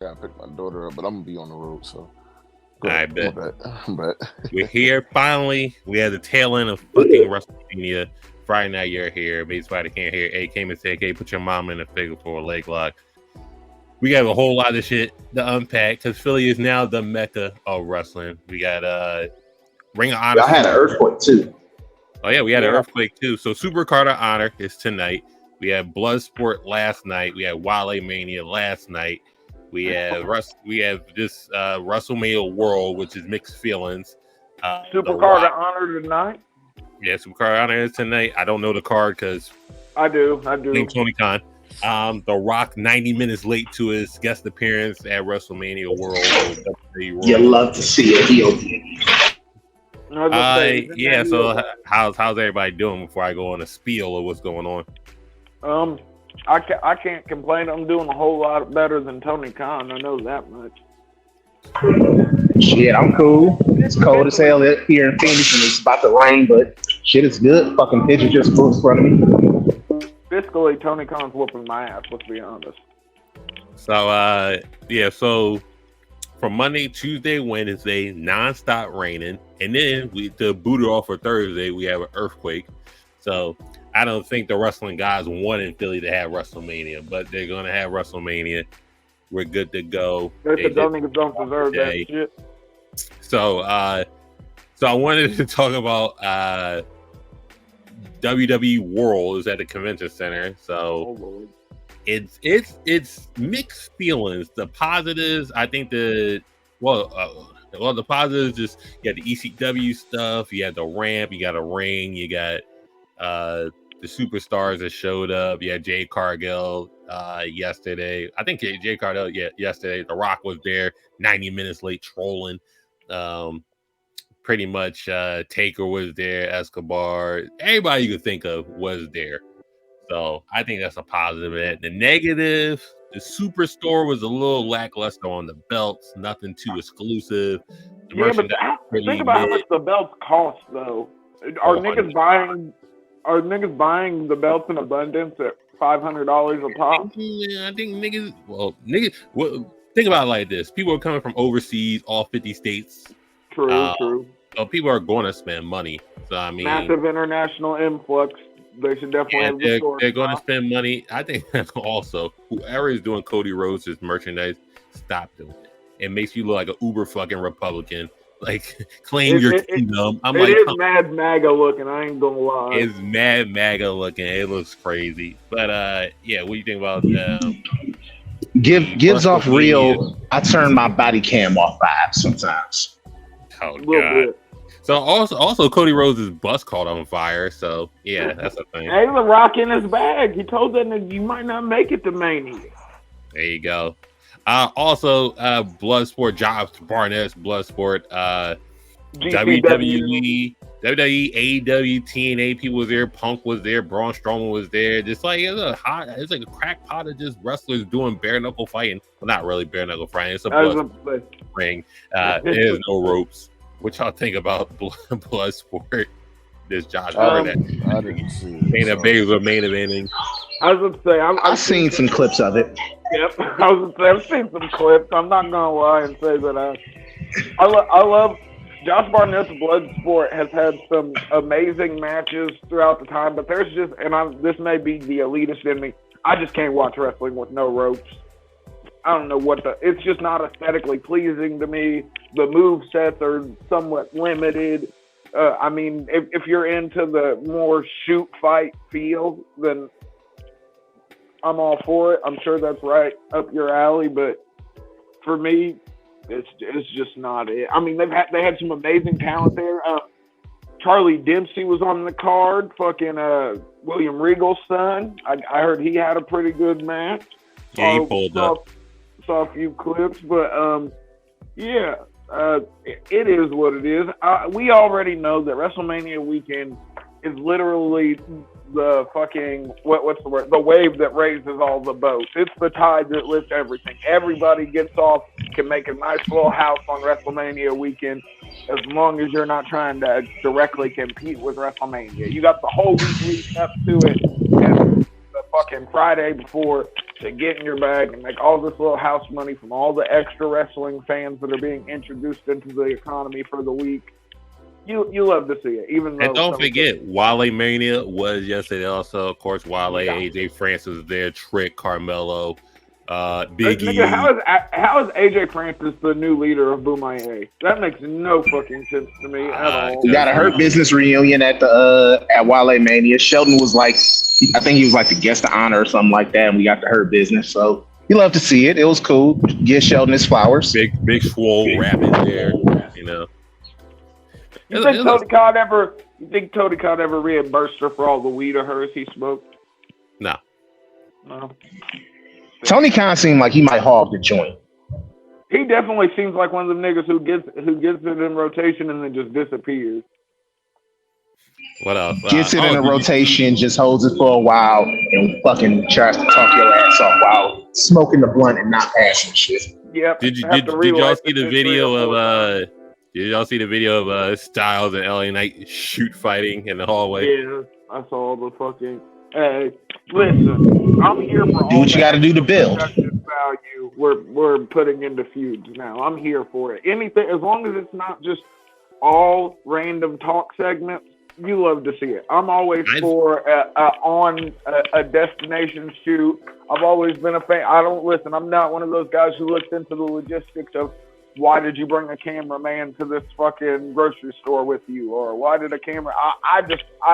Gotta pick my daughter up, but I'm gonna be on the road, so. I bet. But We're here finally. We had the tail end of fucking WrestleMania. Friday night, you're here. Maybe somebody can't hear. A came and said, "Hey, put your mom in a figure for a leg lock." We got a whole lot of shit to unpack because Philly is now the mecca of wrestling. We got Ring of Honor. I had an earthquake too. Oh yeah, we had an earthquake too. So Super Card of Honor is tonight. We had Bloodsport last night. We had Wale Mania last night. We have this WrestleMania World, which is mixed feelings. Super Card of Honor tonight. Yeah, Super Card of Honor is tonight. I don't know the card because I do. Named Tony Khan. The Rock 90 minutes late to his guest appearance at WrestleMania World. You love to see it. Yeah. So how's everybody doing before I go on a spiel of what's going on? I can't complain. I'm doing a whole lot better than Tony Khan. I know that much. Shit, I'm cool. It's cold as hell here in Phoenix and it's about to rain, but shit is good. Fucking pitcher just flew in front of me. Fiscally, Tony Khan's whooping my ass, let's be honest. So, so from Monday, Tuesday, Wednesday, nonstop raining. And then to boot it off for Thursday, we have an earthquake. So I don't think the wrestling guys wanted Philly to have WrestleMania, but they're going to have WrestleMania. We're good to go. They don't deserve that shit. So I wanted to talk about WWE World is at the convention center. So it's mixed feelings. The positives, I think the positives just you got the ECW stuff, you got the ramp, you got a ring, you got the superstars that showed up. You had Jade Cargill yesterday. I think Jade Cargill yesterday. The Rock was there 90 minutes late trolling. Pretty much Taker was there, Escobar, everybody you could think of was there. So I think that's a positive. The negative, the Superstore was a little lackluster on the belts, nothing too exclusive. But think about how much the belts cost though. Are niggas buying the belts in abundance at $500 a pop? Yeah, I think niggas. Think about it like this: people are coming from overseas, all 50 states. True. So people are going to spend money. So I mean, massive international influx. They should definitely. They're going to spend money. I think also whoever is doing Cody Rhodes' merchandise, stop doing it. It makes you look like an uber fucking Republican. Like claim your kingdom. It is mad MAGA looking. I ain't gonna lie. It's mad MAGA looking. It looks crazy. But what do you think about gives off real I turn my body cam off vibes sometimes. Oh god. So also Cody Rhodes' bus caught on fire. So yeah, that's a thing. Hey, the Rock in his bag. He told that nigga you might not make it to Mania. There you go. Also, Bloodsport, Josh Barnett's Bloodsport, WWE, AEW, TNA people was there, Punk was there, Braun Strowman was there. Just like it's like a crack pot of just wrestlers doing bare knuckle fighting. Well, not really bare knuckle fighting. It's a blood ring. There's no ropes. What y'all think about Bloodsport? This Josh Barnett. I didn't see it. Dana Bates was main eventing. I was gonna say I've seen some clips of it. Yep, I was gonna say I've seen some clips. I'm not gonna lie and say that I love Josh Barnett's Bloodsport has had some amazing matches throughout the time, but there's just this may be the elitist in me. I just can't watch wrestling with no ropes. I don't know it's just not aesthetically pleasing to me. The move sets are somewhat limited. I mean, if you're into the more shoot fight feel, then I'm all for it. I'm sure that's right up your alley, but for me, it's just not it. I mean, they had some amazing talent there. Charlie Dempsey was on the card. Fucking William Regal's son. I heard he had a pretty good match. Yeah, he pulled up. Saw a few clips, but yeah. It is what it is. We already know that WrestleMania weekend is literally the fucking what's the word? The wave that raises all the boats. It's the tide that lifts everything. Everybody gets off, can make a nice little house on WrestleMania weekend, as long as you're not trying to directly compete with WrestleMania. You got the whole week leading up to it, and the fucking Friday before to get in your bag and make all this little house money from all the extra wrestling fans that are being introduced into the economy for the week. You love to see it, even though. And don't forget, Wale Mania was yesterday. Also, of course, Wale, AJ Francis was there, Trick, Carmelo, Big E. How is AJ Francis the new leader of Boomaye? That makes no fucking sense to me at all. We got a Hurt Business reunion at the at Wale Mania. Shelton was like, I think he was like the guest of honor or something like that, and we got the Hurt Business. So you love to see it. It was cool. Give Shelton his flowers. Big swole rapping there, you know. You think Tony Khan ever reimbursed her for all the weed of hers he smoked? No. Tony Khan seemed like he might hog the joint. He definitely seems like one of them niggas who gets it in rotation and then just disappears. What else? Gets it in a rotation, just holds it for a while, and fucking tries to talk your ass off while smoking the blunt and not passing shit. Yep. Did y'all see the video of Did y'all see the video of Styles and LA Knight shoot fighting in the hallway? Yeah, I saw the fucking. Hey, listen, I'm here for all. Do what you got to do to build. Value we're putting into feuds now. I'm here for it. Anything, as long as it's not just all random talk segments. You love to see it. I'm always for a destination shoot. I've always been a fan. I'm not one of those guys who looks into the logistics of why did you bring a cameraman to this fucking grocery store with you, or why did a camera? I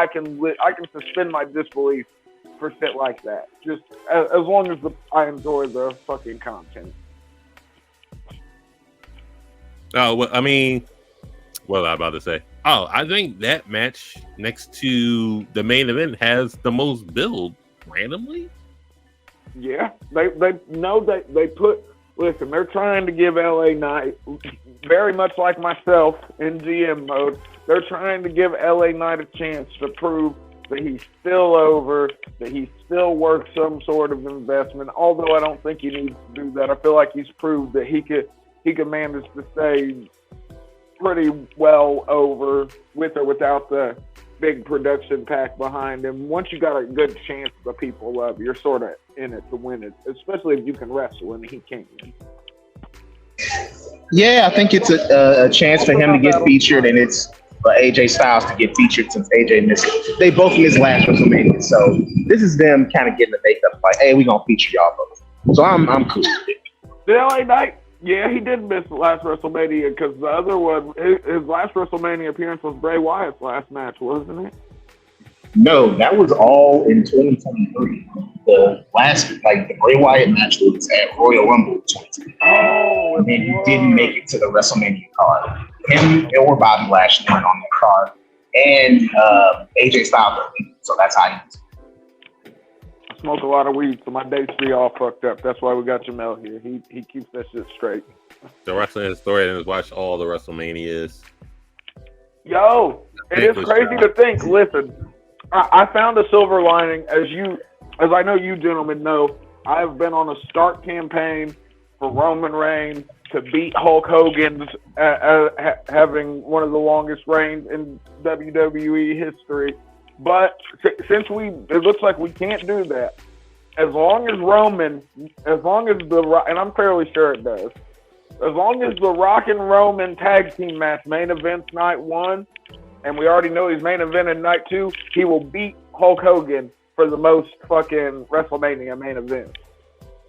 can suspend my disbelief for shit like that. Just as long as I enjoy the fucking content. Oh, well, I mean, what was I about to say? Oh, I think that match next to the main event has the most build randomly. Yeah, they put. Listen, they're trying to give LA Knight, very much like myself in GM mode, they're trying to give LA Knight a chance to prove that he's still over, that he's still worth some sort of investment. Although I don't think he needs to do that. I feel like he's proved that he could manage to stay pretty well over with or without the big production pack behind him. Once you got a good chance the people love, you're sort of in it to win it, especially if you can wrestle and he can't. Yeah, I think it's a chance for him to get featured, and it's for AJ Styles to get featured since AJ missed it. They both missed last WrestleMania, so this is them kind of getting the makeup like, hey, we're gonna feature y'all both. So I'm cool with it. The LA Knight, yeah, he did miss the last WrestleMania because the other one, his last WrestleMania appearance was Bray Wyatt's last match, wasn't it? No, that was all in 2023. The last, the Bray Wyatt match was at Royal Rumble 2023. Oh, and then he didn't make it to the WrestleMania card. Him or Bobby Lashley went on the card, and AJ Styles. So that's how he was. I smoke a lot of weed, so my dates be all fucked up. That's why we got Jamel here. He keeps that shit straight. The wrestling historian has watched all the WrestleManias. Yo, it is crazy to think. Listen, I found a silver lining, as I know you gentlemen know. I have been on a start campaign for Roman Reigns to beat Hulk Hogan's having one of the longest reigns in WWE history. But since it looks like we can't do that, as long as and I'm fairly sure it does, as long as the Rock and Roman tag team match main events night 1, and we already know he's main event in night 2, he will beat Hulk Hogan for the most fucking WrestleMania main events.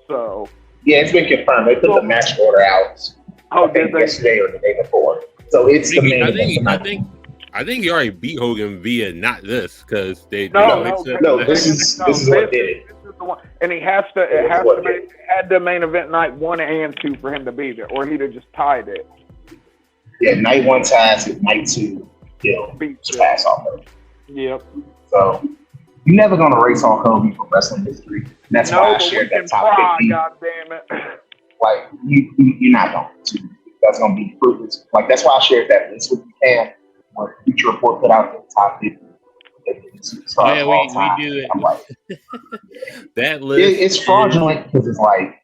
So yeah, it's been confirmed. They put the match order out. Oh, did they? Yesterday or the day before? So it's the main event. I think he already beat Hogan via not this because this is what did it. This is the one, and he has to. It has to be had the main event night 1 and 2 for him to beat it, or he'd have just tied it. Yeah, night 1 ties it, night 2 he'll pass off of it. Yep. So you're never gonna race Hulk Hogan for wrestling history. And that's why I shared that top 50. God damn it! Like you're not going to. That's gonna be fruitless. Like that's why I shared that list with you, Cam. When Future Report put out the top 50. We do it. I'm like, that list. It's fraudulent because it's like.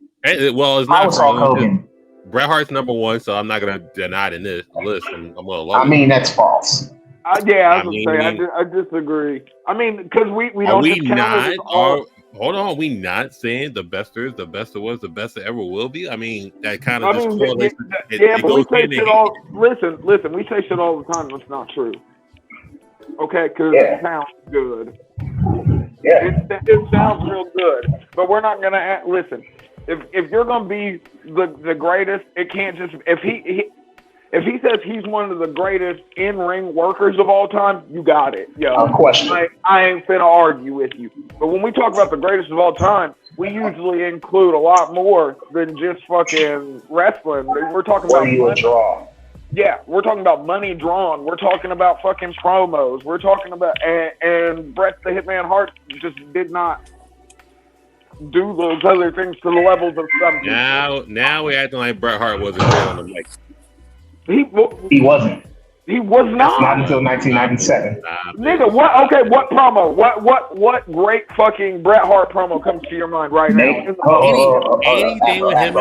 Well, it's not fraudulent. Bret Hart's number 1, so I'm not gonna deny it in this list. I'm gonna love I mean, that's false. I disagree. I mean, because we don't. hold on, we not saying the best there is, the best there was, the best there ever will be. I mean, that kind of just correlates. Yeah, but we say shit all. Listen, we say shit all the time. That's not true. Okay, because it sounds good. Yeah, it sounds real good, but we're not gonna listen. If you're gonna be the greatest, it can't just if he says he's one of the greatest in-ring workers of all time, you got it. Yo, I ain't finna argue with you. But when we talk about the greatest of all time, we usually include a lot more than just fucking wrestling. We're talking about money. Draw. Yeah, we're talking about money drawn. We're talking about fucking promos. We're talking about and Bret the Hitman Hart just did not do those other things to the levels of some people. Now we're acting like Bret Hart wasn't there on the mic. He wasn't. He was not. Not until 1997. Nigga, what? Okay, what promo? What great fucking Bret Hart promo comes to your mind right now? Anything with him.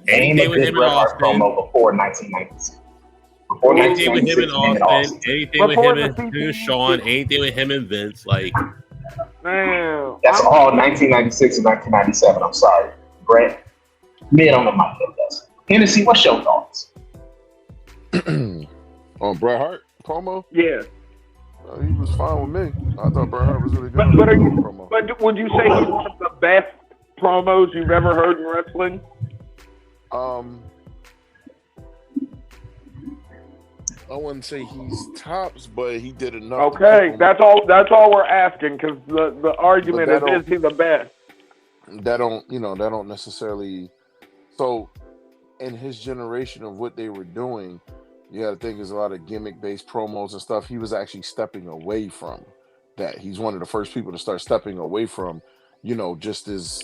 Anything with him and Austin. Promo before 1996. Anything with him and Austin. Anything with him and Shawn. Anything with him and Vince. Like, man, that's all 1996 and 1997. I'm sorry, Bret. Mid on the mic, does. Hennessy, what's your thoughts? On Bret Hart promo? Yeah. He was fine with me. I thought Bret Hart was really good. But would you say he's one of the best promos you've ever heard in wrestling? I wouldn't say he's tops, but he did enough. Okay, that's all we're asking, because the argument is he the best? That don't necessarily. So, in his generation of what they were doing, you got to think there's a lot of gimmick-based promos and stuff. He was actually stepping away from that. He's one of the first people to start stepping away from, just this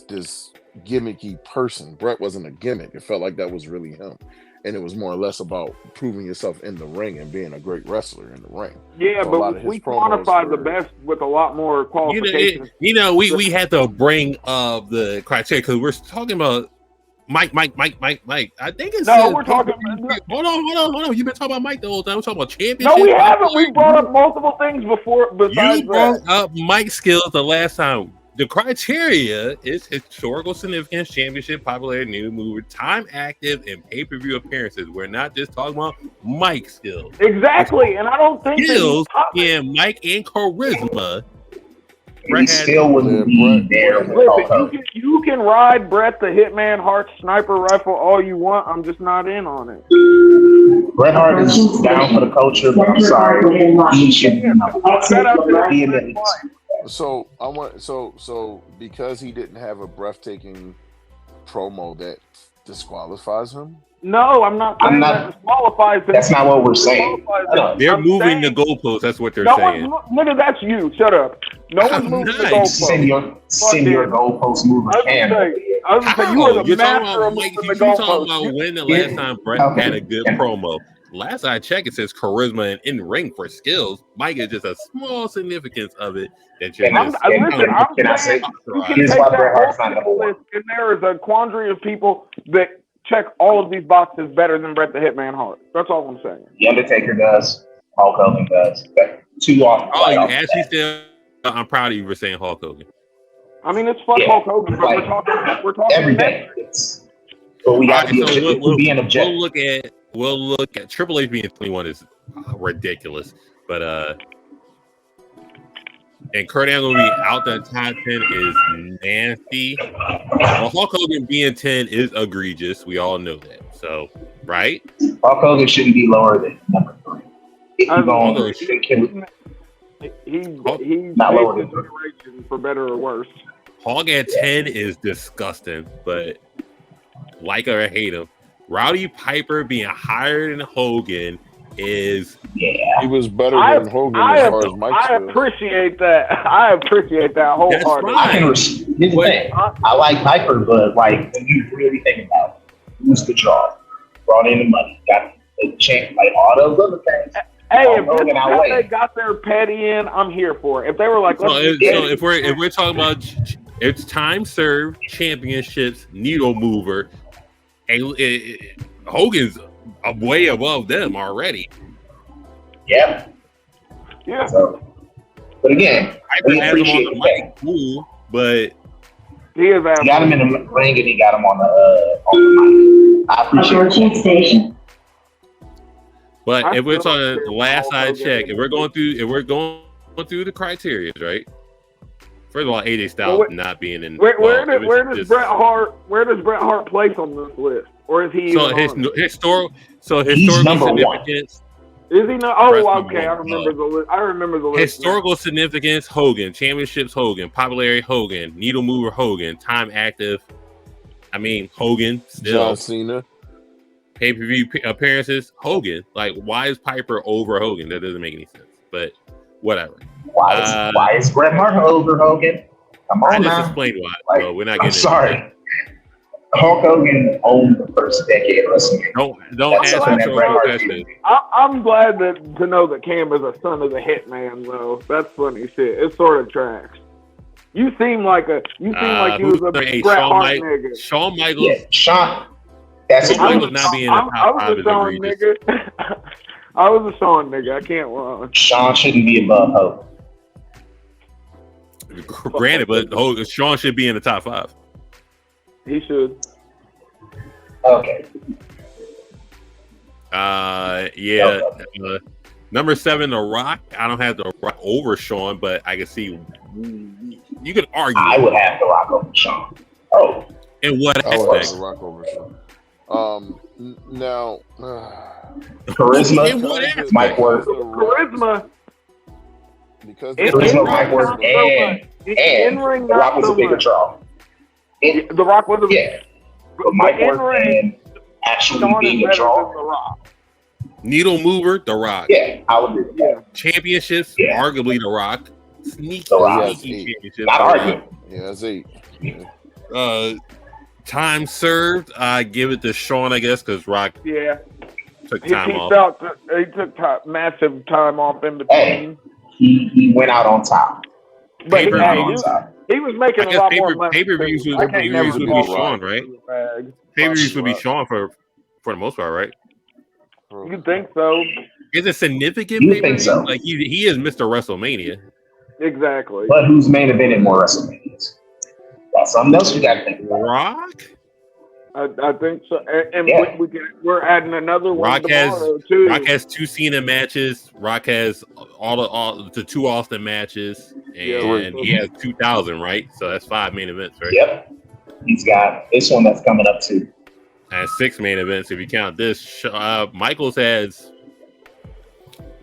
gimmicky person. Bret wasn't a gimmick. It felt like that was really him. And it was more or less about proving yourself in the ring and being a great wrestler in the ring. Yeah, so but we quantify the best with a lot more qualifications. We had to bring up the criteria because we're talking about Mike. I think it's we're talking. Hold on. You've been talking about Mike the whole time. We're talking about championship. No, we haven't. We brought up multiple things before. Besides you brought up Mike's skills the last time. The criteria is historical significance, championship, popularity, new mover, time active, and pay-per-view appearances. We're not just talking about Mike's skills. Exactly, and I don't think skills in Mike and charisma. He still wouldn't be there. Listen, you can ride Bret the Hitman Hart sniper rifle all you want. I'm just not in on it. Bret Hart is down for the culture, but I'm sorry. He should be in the So so because he didn't have a breathtaking promo that disqualifies him. No, I'm not saying that disqualifies him. That's not what we're saying. They're moving the goalposts. That's what they're saying. Nigga, that's you. Shut up. No one's moving the goalposts. Send your goalpost mover. I was gonna say you are the master of moving the goalposts. You're talking about when the last time Bret had a good promo. Last I checked, it says charisma and in ring for skills. Mike is just a small significance of it that you're I'm saying you can take that whole list, and there is a quandary of people that check all of these boxes better than Bret the Hitman Hart. That's all I'm saying. The Undertaker does. Hulk Hogan does. Too often. Oh, you actually still? I'm proud of you for saying Hulk Hogan. I mean, it's Hulk Hogan, but we're talking every day. But we got to be an objective. We'll look at Triple H being 21 is ridiculous, but and Kurt Angle being out the top 10 is nasty. Well, Hulk Hogan being 10 is egregious. We all know that. So, right? Hulk Hogan shouldn't be lower than number 3. He's not lower than generation, for better or worse. Hulk at 10 is disgusting, but like or hate him. Rowdy Piper being higher than Hogan is he was better than Hogan as far as Mike's I appreciate that. I appreciate that wholeheartedly. I like Piper, but like when you really think about it, who's the draw? Brought in the money, got the champ, like all those other things. Hey, if they got their petty in, I'm here for it. If they were like, if we're talking about it's time served championships, needle mover. Hogan's way above them already. Yeah. So, But again, Piper we has him on appreciate the the mic, fact. cool, but He is He got him in the ring and he got him on the mic. I appreciate it. Station. But I if we're still don't talking care last about I Hulk check, Hogan. if we're going through the criteria, right? First of all, AJ Styles Well, not being in. Where does just- Bret Hart place on this list, or is he So even his on it? historical number one. significance. Is he not? Oh, Wrestling okay. I one, remember the list. I remember the list. Historical significance: Hogan, championships: Hogan, popularity: Hogan, needle mover: Hogan, time active. I mean, Hogan still John Cena. pay-per-view appearances. Hogan. Like, why is Piper over Hogan? That doesn't make any sense. But whatever. Why is Bret Hart over Hogan? Come I on just now. explained why. Like, So we're not I'm getting. sorry. Hulk Hogan owned the first decade of WrestleMania. Don't That's ask something me that Bret Hart questions. did. I'm glad to know that Cam is a son of the Hitman, though. That's funny shit. It sort of tracks. You seem like you was a Bret Hart nigga. Shawn Michaels. Yeah, Shawn. That's a Shawn great. Michaels not being in the I top was five a is Shawn egregious. nigga. I was a Shawn nigga. I can't lie. Shawn shouldn't be above Hogan. Granted, but Shawn should be in the top five. He should. Okay. Yeah. Number 7, The Rock. I don't have The Rock over Shawn, but I can see you could argue. I would have to rock over Shawn. Oh, In what I would have aspect? The Rock over Shawn. Now, charisma In what aspect? might work. Charisma. Because Charisma might work, and in-ring, The Rock not was so a bigger much. draw. The Rock was a Yeah, but might work in-ring, and actually Shawn is being a better than draw. The Rock. Needle mover, The Rock. Yeah, I would agree with that. Yeah. Championships, Yeah. arguably The Rock. Sneaky, The Rock. sneaky championships. Not The Rock. arguing. Yeah, that's 8. Time served, I give it to Shawn, I guess, because Rock Yeah. took He time off. took massive time off in Hey, between. he went out on top. But He went out on Pay-per-views. top. he was making I a guess lot more money. pay-per-views too. would I can't never be call Shawn, Rock right? a bag. Pay-per-views would be Rock. Shawn for the most part, right? You think so? Is it significant? You pay-per-view? think so? Like he is Mr. WrestleMania. Exactly. But who's main evented more WrestleManias? That's something else you got to think about. Rock. I think so. And Yeah. we're adding another one Rock has tomorrow, too. Rock has 2 Cena matches. Rock has all the 2 Austin matches, and he has 2,000, right? So that's 5 main events, right? Yep. He's got this one that's coming up too. And 6 main events if you count this. Michaels has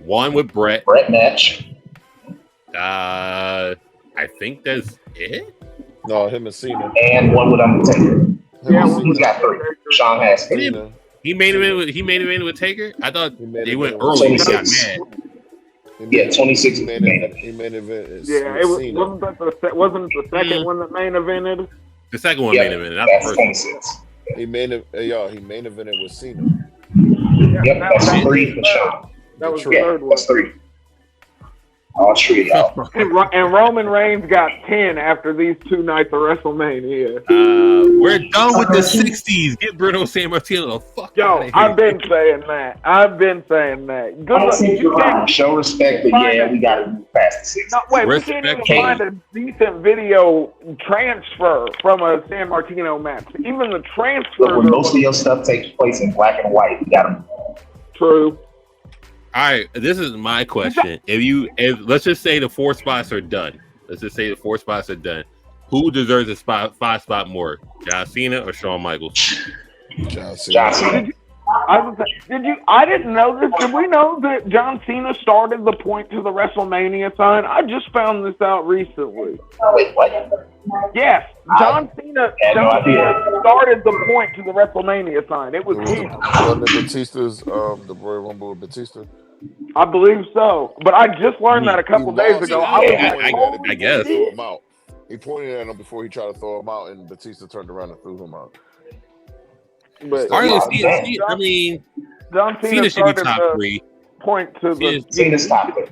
1 with Brett. Brett match. I think that's it. No, him and Cena. And one with Undertaker. Yeah, He's got 3. Sean has 3. Cena. He main evented with Taker. I thought He made they it went with early. He got 26. mad. Yeah, 26 He main made event. He made event. Yeah, it was, wasn't it the second one that main evented? The second one Yep, main event, not the that's first one. 26. He made it. He main evented with Cena. Yep, that's 3 for Sean. That was the Yeah, third one. that's 3. All 3 of y'all. And Roman Reigns got 10 after these 2 nights of WrestleMania. We're done with the 60s. Get Bruno Sammartino the fuck Yo, out of here. I've been saying that. Good luck. You can't, Show respect, but yeah, we got to move past the 6. no, wait, we can't even Respect. find a decent video transfer from a San Martino match. Even the transfer. Look, when most of your stuff takes place in black and white, you got to move. True. All right, this is my question. If let's just say the 4 spots are done. Let's just say the 4 spots are done. Who deserves a 5 spot more? John Cena or Shawn Michaels? John Cena. John Cena. I didn't know this. Did we know that John Cena started the point to the WrestleMania sign? I just found this out recently. Wait, what? Yes, John Cena had no idea. started the point to the WrestleMania sign. It was him. Wasn't it Batista's the Royal Rumble with Batista? I believe so. But I just learned that a couple days ago. I was like, I guess. He threw him out. He pointed at him before he tried to throw him out, and Batista turned around and threw him out. but All right, Yeah. I mean, John Cena Cena should be started top the 3. point to the. Cena's top 3.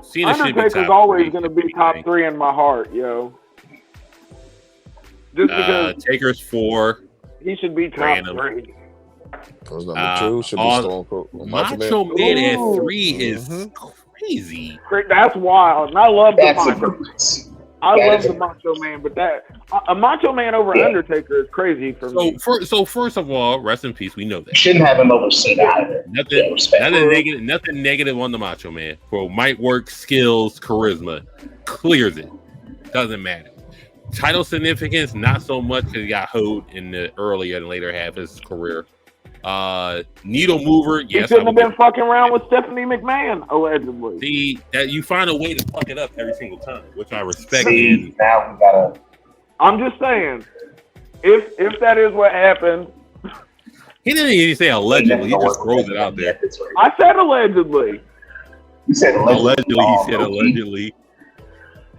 Cena should be Undertaker's top always 3. going to be top 3 in my heart, yo. Just because Taker's 4. he should be top Random. 3. That was number 2. Should be on- Stone Cold. Macho Man at Ooh. 3 is crazy. That's wild. And I love the That's a Macho. difference. I That love is the Macho Man, but that a Macho Man over Undertaker is crazy for me. So first of all, rest in peace. We know that. Shouldn't have him over Cena either. Nothing negative on the Macho Man. For might work, skills, charisma, clears it. Doesn't matter. Title significance, not so much because he got hoed in the earlier and later half of his career. Needle mover, He yes. shouldn't have been fucking around with Stephanie McMahon, allegedly. See, that you find a way to fuck it up every single time, which I respect. See, now we gotta. I'm just saying, if that is what happened, he didn't even say allegedly. He just throws it out there. I said allegedly. You said allegedly. He said allegedly.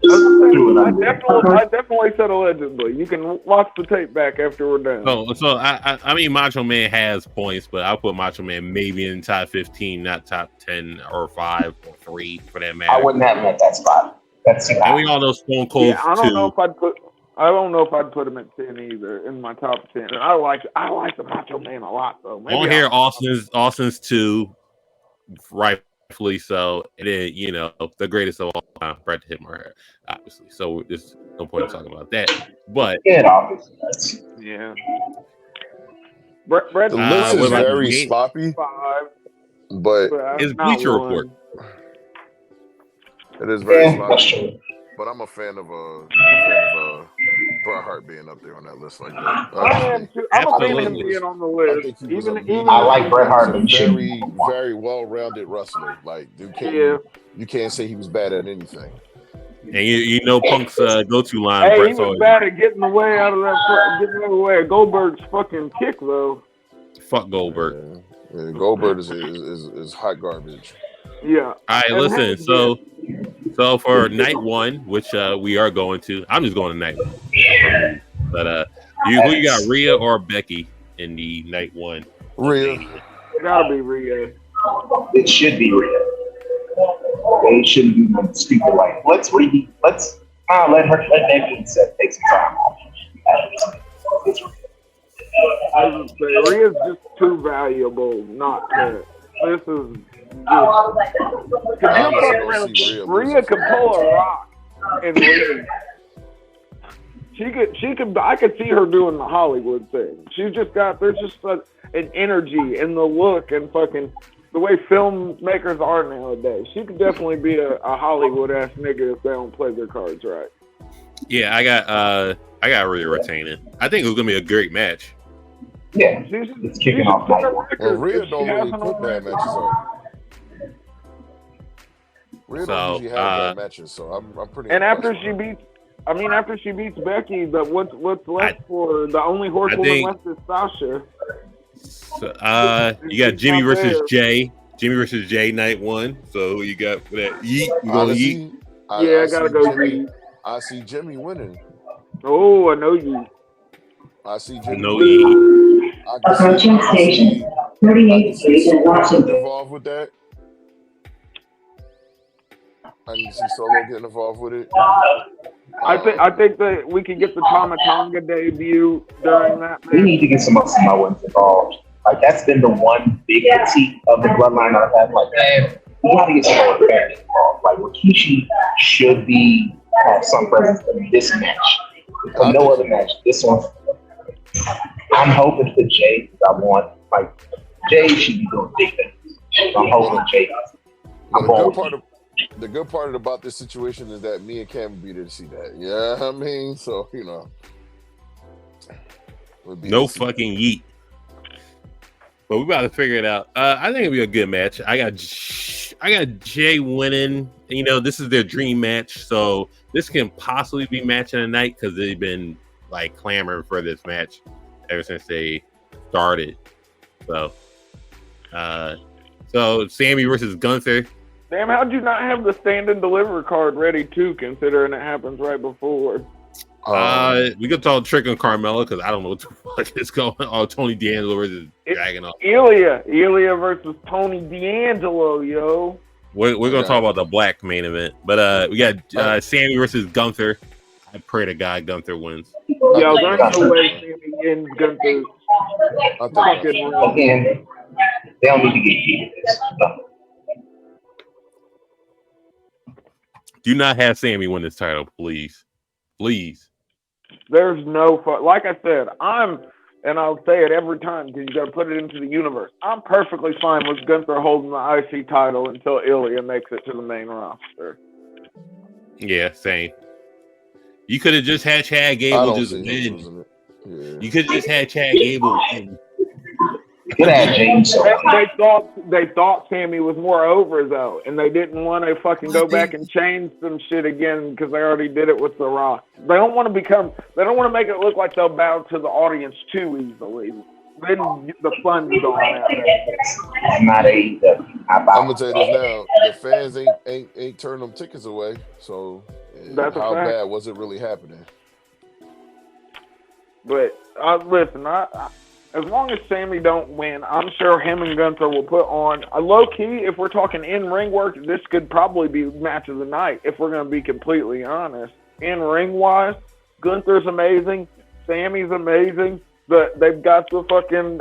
I definitely said allegedly. You can watch the tape back after we're done. So I mean, Macho Man has points, but I'll put Macho Man maybe in top 15, not top 10 or 5 or 3 for that matter. I wouldn't have him at that spot. That's too high. And we all know Stone Cold. Yeah, I don't know if I'd put him at 10 either in my top 10. And I like the Macho Man a lot though. Maybe on here, Austin's 2, rightfully so. And then the greatest of all time, Bret the Hitman, obviously. So there's no point in talking about that. But yeah, Bret the list is very sloppy, but it's Bleacher Report. It is very sloppy. But I'm a fan of Bret Hart being up there on that list like that. I'm a fan of him being on the list. I like Bret Hart. He's a very, very well-rounded wrestler. Like, you can't say he was bad at anything. And you know Punk's go-to line. Hey, he was bad at getting away out of that. Getting away at Goldberg's fucking kick though. Fuck Goldberg. Yeah, Goldberg is hot garbage. Yeah. All right, listen. So for night 1, which we are going to, I'm just going to night 1. But who you got, Rhea or Becky in the night 1? Rhea. It gotta be Rhea. It should be Rhea. They shouldn't do nothing stupid like let Becky take some time off. I would say Rhea's just too valuable not to. This is Rhea could pull a rock and leave. She could. I could see her doing the Hollywood thing. She's just got. There's just an energy and the look and fucking the way filmmakers are nowadays. She could definitely be a Hollywood ass nigga if they don't play their cards right. Yeah, I got Rhea retaining. I think it was gonna be a great match. Yeah, it's kicking off. Well, Rhea don't really put bad matches on. Rhea don't usually have bad matches, so I'm pretty. And after she beats Becky, but what's left for her? The only horsewoman left is Sasha. So, you got Jimmy versus Jay. Jimmy versus Jay night 1. So who you got for that? Yeet. You going Yeet? I gotta go Yeet. I see Jimmy winning. Oh, I know you. I see Jimmy. No winning. Approaching station 38th Street in Washington. Involved with that. I need to see Solo getting involved with it. I think that we can get the Tama Tonga debut during that match. We need to get some Samoans involved. Like that's been the one big critique of the bloodline I've had. Like, man, we got to get Samoan fans involved. Like Rikishi should have some presence in this match. No other match. This one. I'm hoping for Jay because Jay should be doing big things. I'm hoping Jay does. The good part about this situation is that me and Cam will be there to see that. Yeah, I mean, so no fucking Yeet. But we about to figure it out. I think it'll be a good match. I got Jay winning. This is their dream match, so this can possibly be match of the night because they've been clamoring for this match ever since they started. So Sammy versus Gunther. Damn, how'd you not have the stand and deliver card ready too, considering it happens right before? We could talk Trick and Carmella because I don't know what the fuck is going on. Oh, Tony D'Angelo versus Dragon off. Ilya versus Tony D'Angelo, yo. We're gonna talk about the black main event, but we got Sammy versus Gunther. I pray to God Gunther wins. Yo, there's no way Sammy and Gunther fucking win. Again, they don't need to get heated. Do not have Sammy win this title, please. Please. There's no fun. Like I said, and I'll say it every time because you got to put it into the universe. I'm perfectly fine with Gunther holding the IC title until Ilya makes it to the main roster. Yeah, same. You could have just had Chad Gable just win. Yeah. You could have just had Chad Gable win. They thought Sammy was more over though, and they didn't want to fucking go back and change some shit again because they already did it with The Rock. They don't want to make it look like they'll bow to the audience too easily. Then the fun's gone out. It's not AEW. I'm gonna tell you this now: the fans ain't turning them tickets away. So That's how a fact. bad was it really happening? But listen, as long as Sammy don't win, I'm sure him and Gunther will put on a low key. If we're talking in ring work, this could probably be match of the night. If we're going to be completely honest, in ring wise, Gunther's amazing, Sammy's amazing. They've got the fucking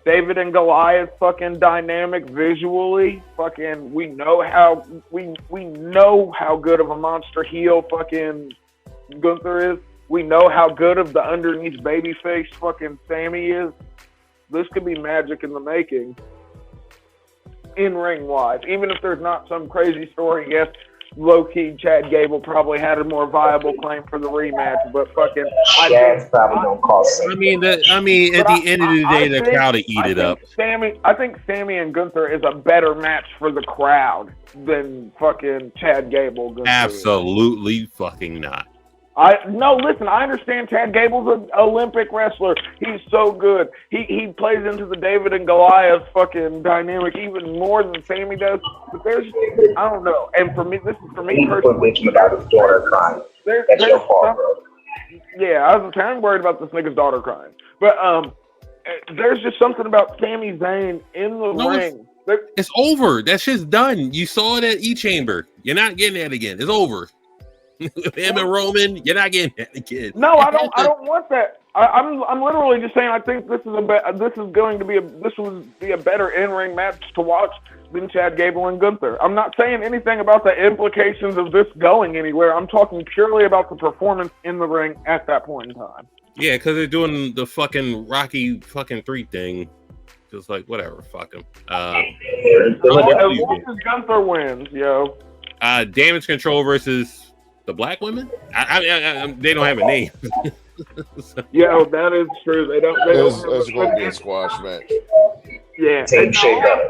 David and Goliath fucking dynamic visually. Fucking we know how good of a monster heel fucking Gunther is. We know how good of the underneath babyface fucking Sammy is. This could be magic in the making. In ring wise, even if there's not some crazy story, yes, low key Chad Gable probably had a more viable claim for the rematch, but fucking Chad's probably gonna cost. I mean, at the end of the day, the crowd will eat it up. I think Sammy and Gunther is a better match for the crowd than fucking Chad Gable. Gunther Absolutely fucking not. Listen, I understand Chad Gable's an Olympic wrestler. He's so good. He plays into the David and Goliath fucking dynamic even more than Sammy does. But I don't know. And for me, this is for me personally. Without his daughter crying. That's your fault, bro. Yeah, I was kind of worried about this nigga's daughter crying. But there's just something about Sami Zayn in the ring. It's over. That shit's done. You saw it at E-Chamber. You're not getting that again. It's over. Him and Roman, you're not getting that again. No, I don't want that. I'm literally just saying I think this would be a better in-ring match to watch than Chad Gable and Gunther. I'm not saying anything about the implications of this going anywhere. I'm talking purely about the performance in the ring at that point in time. Yeah, because they're doing the fucking Rocky fucking 3 thing. Just like whatever, fuck him. As long as Gunther wins, yo. Damage Control versus the Black Women? They don't have a name. Yo, that is true. They don't. It's going to be a squash match. Yeah. Team shake up.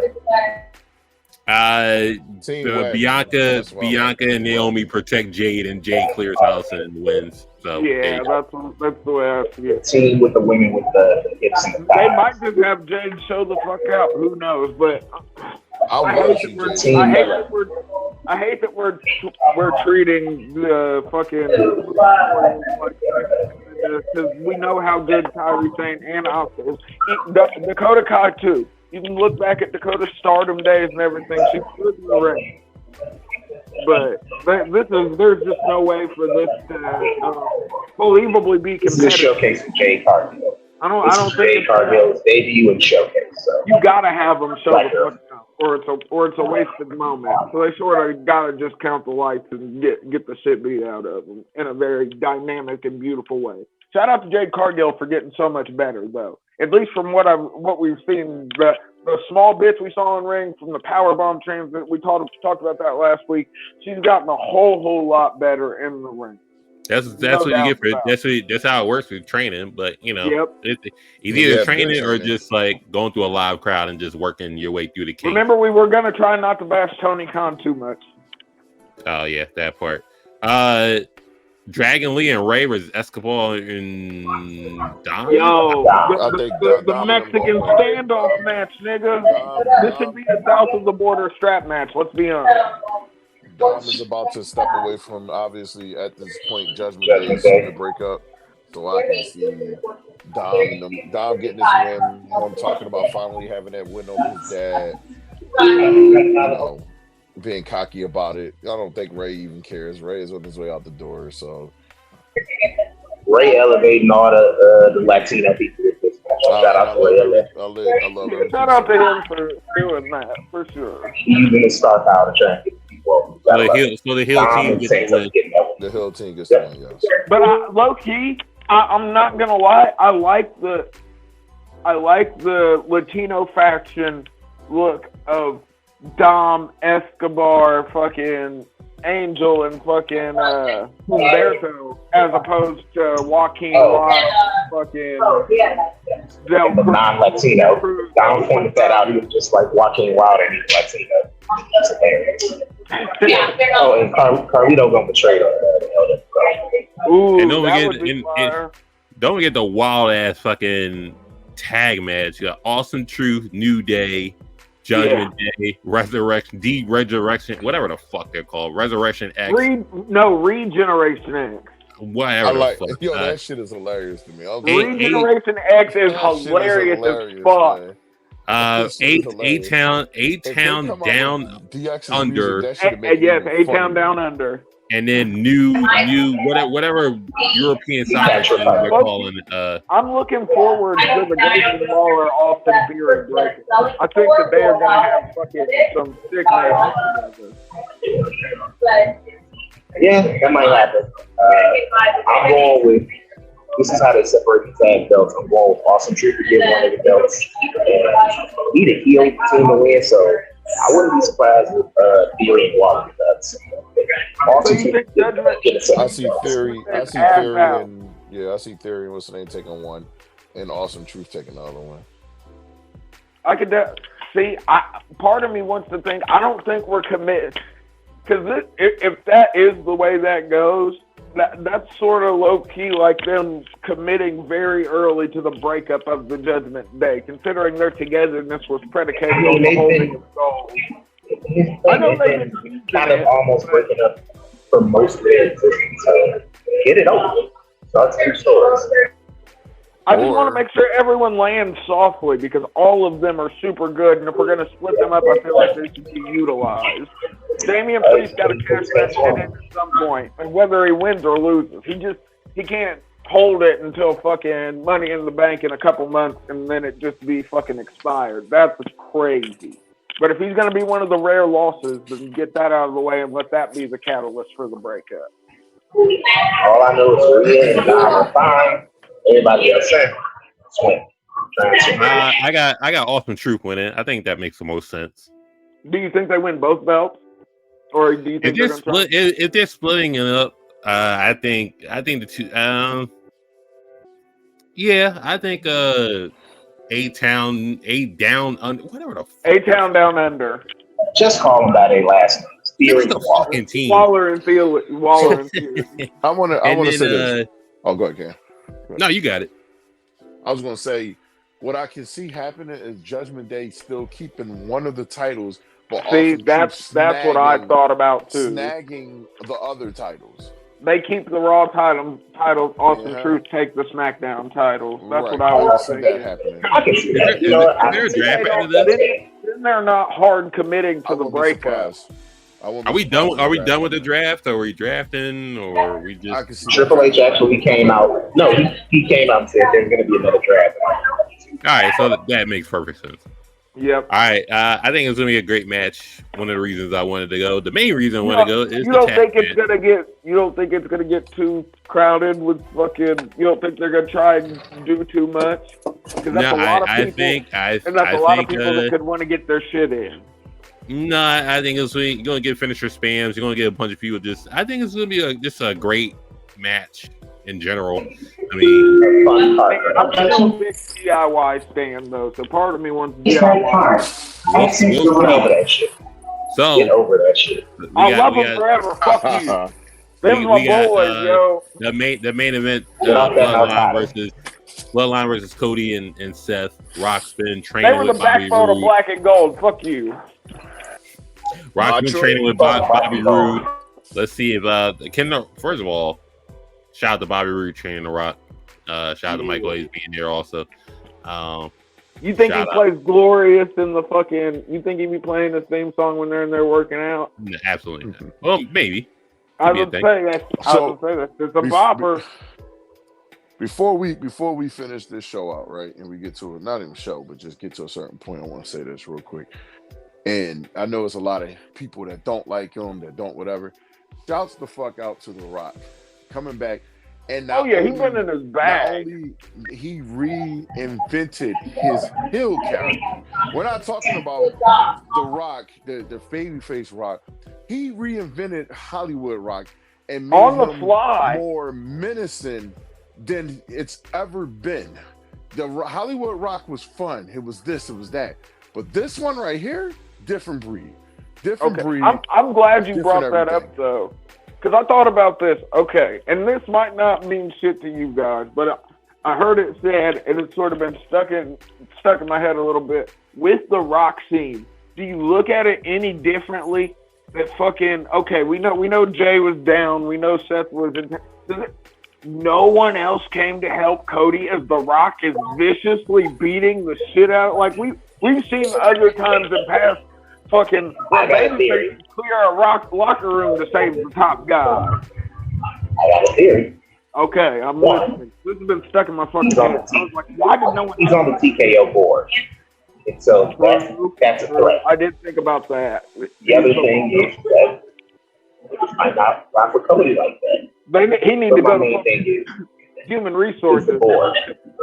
Bianca and Naomi protect Jade, and Jade clears house and wins. So yeah, that's the way I see it. Team with the women with the hips and the thighs. They might just have Jade show the fuck out. Who knows? But I hate that we're treating the fucking because we know how good Kairi Sane and Asuka is. Dakota Kai too. You can look back at Dakota's Stardom days and everything. She's good in the ring. But there's just no way for this to believably be competitive. This is a showcase for Jade Cargill. I don't think Jade Cargill's debut and showcase. So you gotta have them show the fuck out, or it's a wasted moment. So they sort of gotta just count the lights and get the shit beat out of them in a very dynamic and beautiful way. Shout out to Jade Cargill for getting so much better, though. At least from what we've seen, the small bits we saw in ring from the powerbomb transit, we talked about that last week. She's gotten a whole lot better in the ring. That's what you get for it. That's how it works with training. But it's either training or just like going through a live crowd and just working your way through the key. Remember, we were gonna try not to bash Tony Khan too much. Oh yeah, that part. Dragon Lee and Ray versus Escobar and Dom. Yo, the Mexican standoff match, nigga. This should be a south of the border strap match. Let's be honest. Dom is about to step away from, obviously, at this point, Judgment Day is to break up. So I can see Dom getting his win. I'm talking about finally having that win over his dad. Being cocky about it. I don't think Ray even cares. Ray is on his way out the door. So Ray elevating all the Latino people with this match. Shout out to Ray. I love him. Shout out to him for doing that, for sure. He's in the star power to try and get people. So the heel Dom team and gets Saints the are win. getting that one. The Hill team gets the win, yes. But low key, I'm not gonna lie. I like the Latino faction look of Dom, Escobar, fucking Angel, and fucking Humberto, as opposed to Joaquin Wild, fucking Del Cruz. Non-Latino. Dom pointed that out. He was just like Joaquin Wild and he's Latino. That's hilarious. Yeah. Oh, and Carlito gonna betray the Ooh, And don't that forget, would be fire. don't forget the wild ass fucking tag match. You got Awesome Truth, New Day, Judgment Day, Resurrection, whatever the fuck they're called, Resurrection X, Regeneration X. whatever. I like, the fuck. that shit is hilarious to me. Regeneration X is hilarious as fuck. A-Town down under, Yes, A-Town down under. and then new whatever European side they're calling it. I'm looking forward to the Grayson Waller Austin Theory break. I think that they are gonna have fucking some sick matches together. Yeah, that might happen. I'm going with. This is how they separate the tag belts. I'm going with Awesome Truth to get one of the belts. And he the heel team to win, so I wouldn't be surprised if Theory and Waller get that. Awesome Truth get I see Theory. I see Theory and what's the name taking one, and Awesome Truth taking the other one. I could see. Part of me wants to think. I don't think we're committed, because if that is the way that goes. That's sort of low-key like them committing very early to the breakup of the Judgment Day, considering their togetherness was predicated on the holding of gold. I know they've been kind of almost breaking up for most of their existence, so get it over. Start two stories. I just want to make sure everyone lands softly, because all of them are super good, and if we're going to split them up, I feel like they should be utilized. Damian Priest got to cash that shit in at some point, and whether he wins or loses, he can't hold it until fucking Money in the Bank in a couple months, and then it just be fucking expired. That's crazy. But if he's going to be one of the rare losses, then get that out of the way and let that be the catalyst for the breakup. All I know is Rhea and Dom are fine. Everybody else swing. I got Awesome Truth winning. I think that makes the most sense. Do you think they win both belts, or do you think if they're splitting it up? I think the two. I think A-Town under, whatever the fuck. A-Town down under. Just call them by their last names. Theory the fucking team. Waller and Theory. I want to say this. Oh, go ahead, Cam. No, you got it. I was going to say, what I can see happening is Judgment Day still keeping one of the titles, but that's what I thought about too. Snagging the other titles. They keep the Raw titles. Austin Truth take the SmackDown titles. That's what I was thinking. I can see that. Is there a draft after this? Then they're not hard committing to the breakup. Are we done? Are we done with the draft? Or are we drafting? Or are we just? Triple H actually came out. No, he came out and said there's going to be another draft. All right, so that makes perfect sense. Yep. All right, I think it's going to be a great match. One of the reasons I wanted to go. The main reason I wanted to go is you don't think it's going to get too crowded with fucking. You don't think they're going to try and do too much? Because that's a lot of people. A lot of people that could want to get their shit in. No, I think it's you're going to get finisher spams. You're going to get a bunch of people I think it's going to be just a great match in general. I mean, I'm still a big DIY stand though, so part of me wants DIY. Get over that shit. So get over that shit. I love them forever. Fuck you. Them my boys, yo. The main event, Bloodline versus Cody and Seth. Rock's been training with Bobby Roode. They were the backbone of Black and Gold. Fuck you. Rock's been training with Bobby Roode. Let's see if first of all, shout out to Bobby Roode training the Rock. Shout out to Michael Hayes being there also. You think he plays Glorious in the fucking? You think he'd be playing the theme song when they're in there working out? No, absolutely not. Well, maybe. I would say that. It's a bopper. Before we finish this show out, right, and we get to not even show, but just get to a certain point, I want to say this real quick. And I know it's a lot of people that don't like him, that don't whatever. Shouts the fuck out to The Rock coming back. And Oh yeah, he's been in his not bag. only he reinvented his heel character. We're not talking about The Rock, the babyface Rock. He reinvented Hollywood Rock and made On the him fly. more menacing than it's ever been. The Hollywood Rock was fun. It was this, it was that. But this one right here, different breed. Different Okay, breed. I'm glad you different brought that everything. up though, because I thought about this. Okay, and this might not mean shit to you guys, but I heard it said, and it's sort of been stuck in my head a little bit. With the Rock scene, do you look at it any differently? That fucking okay, we know Jay was down, we know Seth was in. No one else came to help Cody as The Rock is viciously beating the shit out. Like we've seen other times in past fucking babyface clear a Rock locker room to save the top guy. I got a theory. Okay, I'm listening. This has been stuck in my fucking head. I was like, why did no one? He's on the TKO board. And so that's a threat. I did think about that. The other thing is that he might not rock with Cody like that. He needs to But my go main to thing is human it's resources. the board.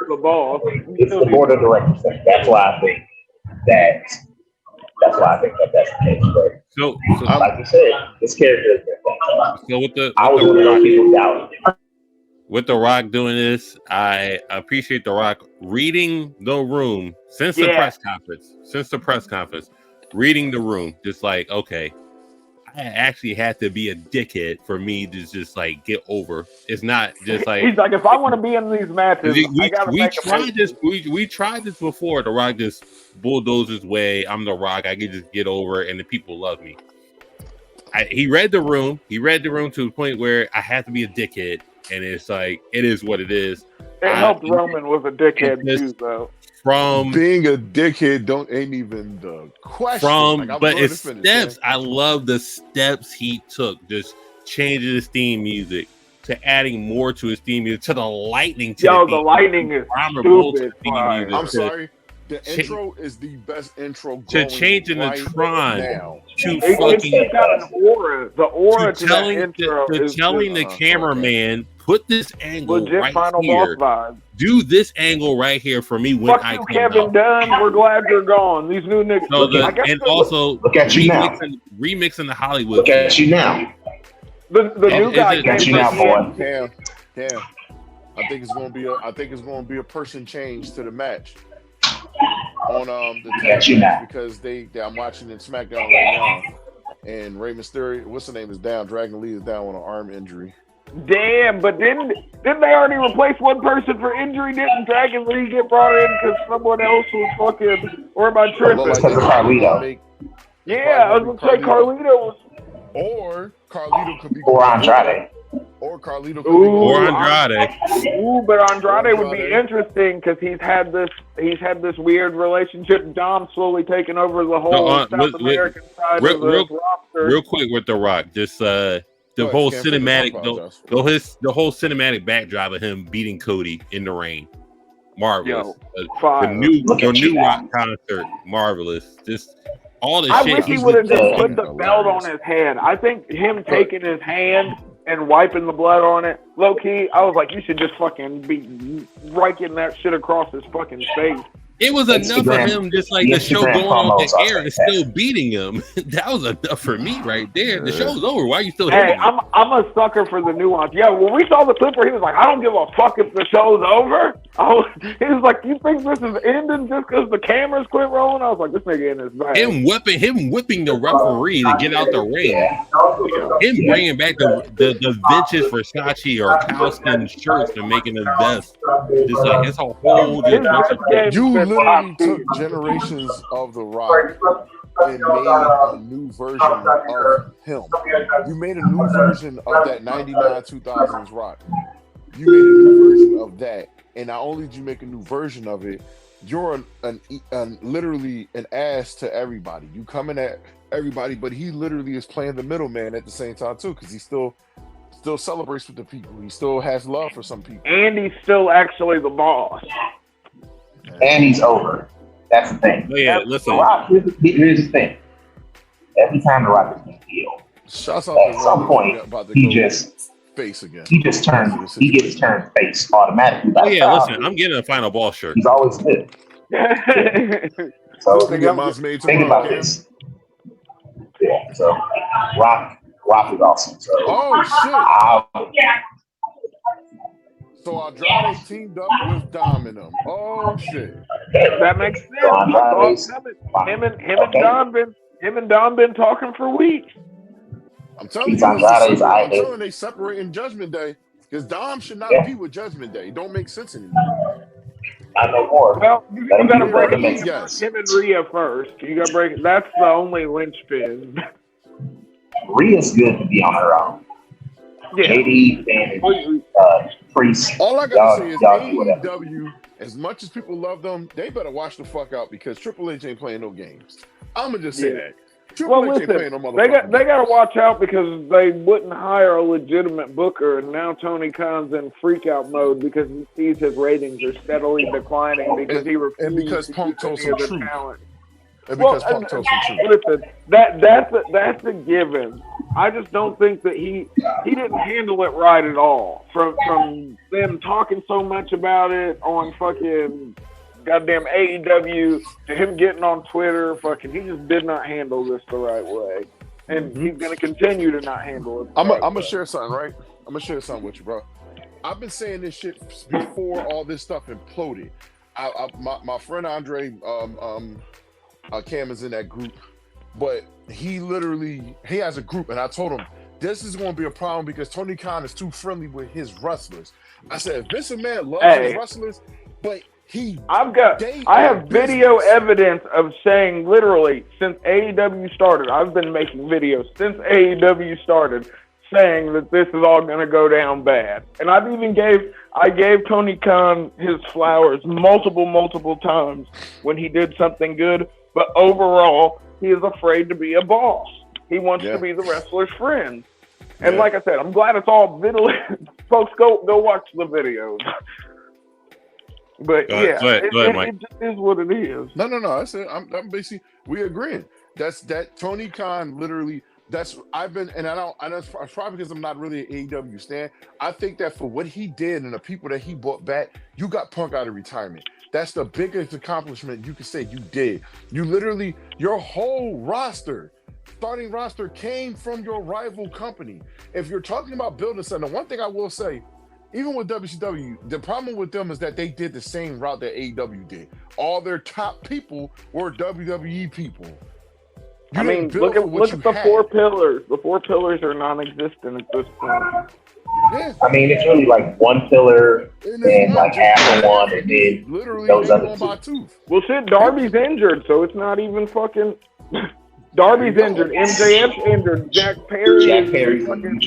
The boss. It's the board of directors. That's why I think that's the case. But So like you said, this character has been fantastic. so with the I was one of those people doubting him. with The Rock doing this, I appreciate The Rock reading the room since the press conference. Since the press conference, reading the room, just like, okay, I actually had to be a dickhead for me to just like get over. It's not just like He's like, if I want to be in these matches, I gotta we make a tried this. We tried this before. The Rock just bulldozed his way. I'm The Rock. I can just get over it, and the people love me. He read the room. He read the room to the point where I had to be a dickhead, and it's like it is what it is. It helped Roman was a dickhead too, though. From being a dickhead ain't even the question. But it's steps. I love the steps he took, just changing his theme music to adding more to his theme music to the lightning. The lightning is stupid. I'm sorry. The intro is the best intro. To changing the Tron now. To fucking got an aura. The aura to telling that intro is telling the cameraman, put this angle legit right final here. boss vibe. Do this angle right here for me when Fuck I you, come Kevin out. Dunn. We're glad you're gone. These new niggas. So and also look at you now. Remixing the Hollywood. Look at you now. The new guy. Look at you now, boy. Damn. I think it's gonna be a person change to the match on the tag match because I'm watching in SmackDown right now, and Rey Mysterio, what's the name, is down. Dragon Lee is down with an arm injury. Damn, but didn't they already replace one person for injury? Didn't Dragon Lee get brought in because someone else was fucking? Or am I tripping? Carlito. Yeah, I was gonna say Carlito was. Or Carlito could be. Or Andrade. Or Carlito could be. Or Andrade. But Andrade would be interesting because he's had this weird relationship. Dom slowly taking over the whole South American side of the roster. Real quick with The Rock, just the whole cinematic, the whole cinematic backdrop of him beating Cody in the ring, marvelous. The new Rock concert, marvelous. Just all the shit. I wish he would have just put the belt on his head. I think him taking his hand and wiping the blood on it, low key, I was like, you should just fucking be raking that shit across his fucking face. It was enough of him, just like the show going on the air and still beating him. That was enough for me right there. The show's over. Why are you still hitting me? I'm a sucker for the nuance. Yeah, when we saw the clip where he was like, I don't give a fuck if the show's over. He was like, you think this is ending just because the cameras quit rolling? I was like, this nigga in his bag. Him whipping the referee to get out the ring. Him bringing back the vintage Versace or cowskin shirts and making them vest. Just like, it's a whole you literally took generations of The Rock and made a new version of him. You made a new version of that 99 2000s Rock. You made a new version of that. And not only did you make a new version of it, you're literally an ass to everybody. You coming at everybody, but he literally is playing the middleman at the same time too, because he still celebrates with the people. He still has love for some people. And he's still actually the boss. And he's over. That's the thing. Yeah, listen. Here's the thing. Every time The Rock is in the field, Shouts out at to some Roman point, about to he go just face again. he gets turned face automatically. Oh yeah, listen, I'm getting a final ball shirt. He's always good. So You get mine made think tomorrow, about Cam. this. Yeah. So Rock is awesome. So Oh shit! yeah. So Andrade teamed up with Dom and them. Oh shit! That makes sense. So I saw it Andrade's coming. Him and Dom been talking for weeks. I'm telling He's you, Andrade's I'm telling you, they separating Judgment Day because Dom should not be with Judgment Day. It don't make sense anymore. I know more. Well, you got to break it Yes. yes. Him and Rhea first. You got to break it. That's the only linchpin. Rhea's good to be on her own. Yeah. JD and Priest. All I gotta say is AEW, as much as people love them, they better watch the fuck out because Triple H ain't playing no games. I'ma just say that. Triple H ain't playing no motherfucking they got to watch out because they wouldn't hire a legitimate booker, and now Tony Khan's in freak out mode because he sees his ratings are steadily declining because he refuses and because Punk told some truth. Talent. And because Punk told some truth. Listen, that's a given. I just don't think that he didn't handle it right at all. From them talking so much about it on fucking goddamn AEW to him getting on Twitter, fucking he just did not handle this the right way. And he's gonna continue to not handle it. I'm gonna share something, right? I'm gonna share something with you, bro. I've been saying this shit before all this stuff imploded. My friend Andre Cam is in that group, but he has a group, and I told him this is going to be a problem because Tony Khan is too friendly with his wrestlers. I said Vince McMahon loves his wrestlers, but I have video evidence of saying literally since AEW started. I've been making videos since AEW started saying that this is all going to go down bad, and I gave Tony Khan his flowers multiple times when he did something good, but overall he is afraid to be a boss. He wants to be the wrestler's friend. And like I said, I'm glad it's all video. Folks, go watch the videos. But go ahead, Mike. It just is what it is. No. That's it. I'm basically we agreeing. That's that Tony Khan literally. That's I've been, and I know it's probably because I'm not really an AEW stan. I think that for what he did and the people that he brought back, you got Punk out of retirement. That's the biggest accomplishment you could say you did. You literally, your whole starting roster came from your rival company. If you're talking about building something, one thing I will say, even with WCW, the problem with them is that they did the same route that AEW did. All their top people were WWE people. Look at the 4 pillars. The 4 pillars are non-existent at this point. Yeah. It's really like one pillar and like half of one, and then literally those other two. Well, shit, Darby's injured, so it's not even fucking. Darby's injured. MJF's injured. Jack Perry is fucking.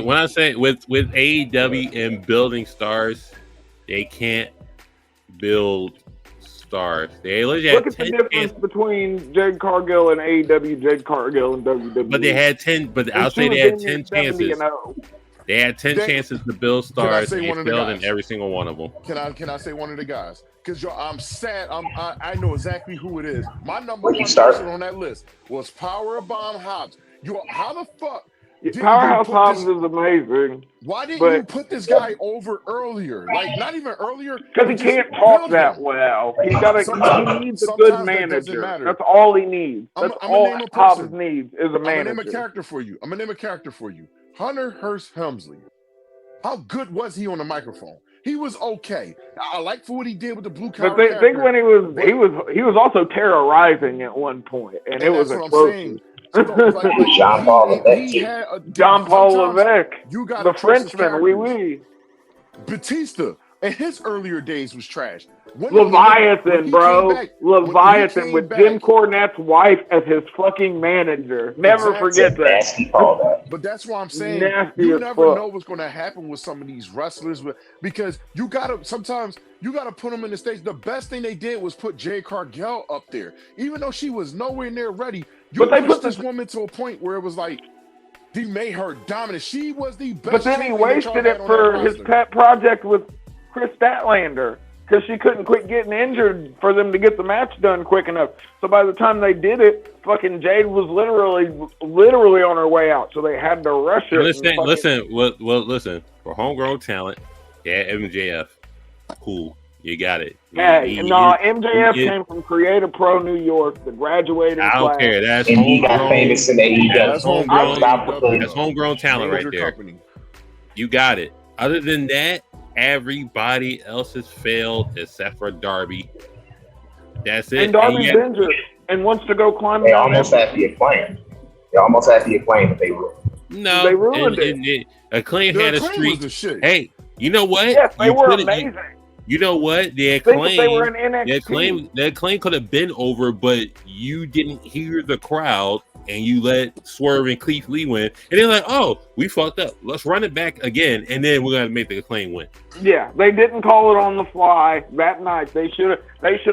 When I say with AEW and building stars, they can't build stars. They look at the difference between Jade Cargill and AEW, Jade Cargill and WWE. But they had 10. But I'll say they had 10 chances. They had 10 chances to build stars, and they failed in every single one of them. Can I say one of the guys? Because I'm sad. I know exactly who it is. My number one person on that list was Powerbomb Hobbs. How the fuck? Powerhouse Hobbs is amazing. Why didn't you put this guy over earlier? Like, not even earlier. Because he can't talk that well. He needs a good manager. That's all he needs. That's all Hobbs needs is a manager. I'm gonna name a character for you. Hunter Hearst Helmsley. How good was he on the microphone? He was okay. I like for what he did with the blue collar. But think when he was also terrorizing at one point, and it was explosive. John Paul Levesque. John Paul Levesque. You got the Frenchman. Oui. Batista in his earlier days was trash. Leviathan, bro. Leviathan with Jim Cornette's wife as his fucking manager. Never forget that. But that's why I'm saying you never know what's going to happen with some of these wrestlers, because you gotta put them in the stage. The best thing they did was put Jade Cargill up there, even though she was nowhere near ready. But they put this woman to a point where it was like they made her dominant. She was the best. But then he wasted it for his pet project with Chris Statlander because she couldn't quit getting injured for them to get the match done quick enough. So by the time they did it, fucking Jade was literally on her way out. So they had to rush it. Listen. For homegrown talent, yeah, MJF, cool, you got it. MJF came from Creative Pro New York, the graduating class. I don't care. That's and he got famous in AEW. That's homegrown talent right there. Company. You got it. Other than that, everybody else has failed except for Darby. That's it. And Darby's injured and wants to go climb. They almost had the acclaim. But they ruined. No, they ruined it. Acclaim had a streak. Hey, you know what? Yes, they were amazing. You know what? The Acclaim, they were in NXT. The Acclaim could have been over, but you didn't hear the crowd and you let Swerve and Keith Lee win. And they're like, oh, we fucked up. Let's run it back again, and then we're going to make the Acclaim win. Yeah, they didn't call it on the fly that night. They should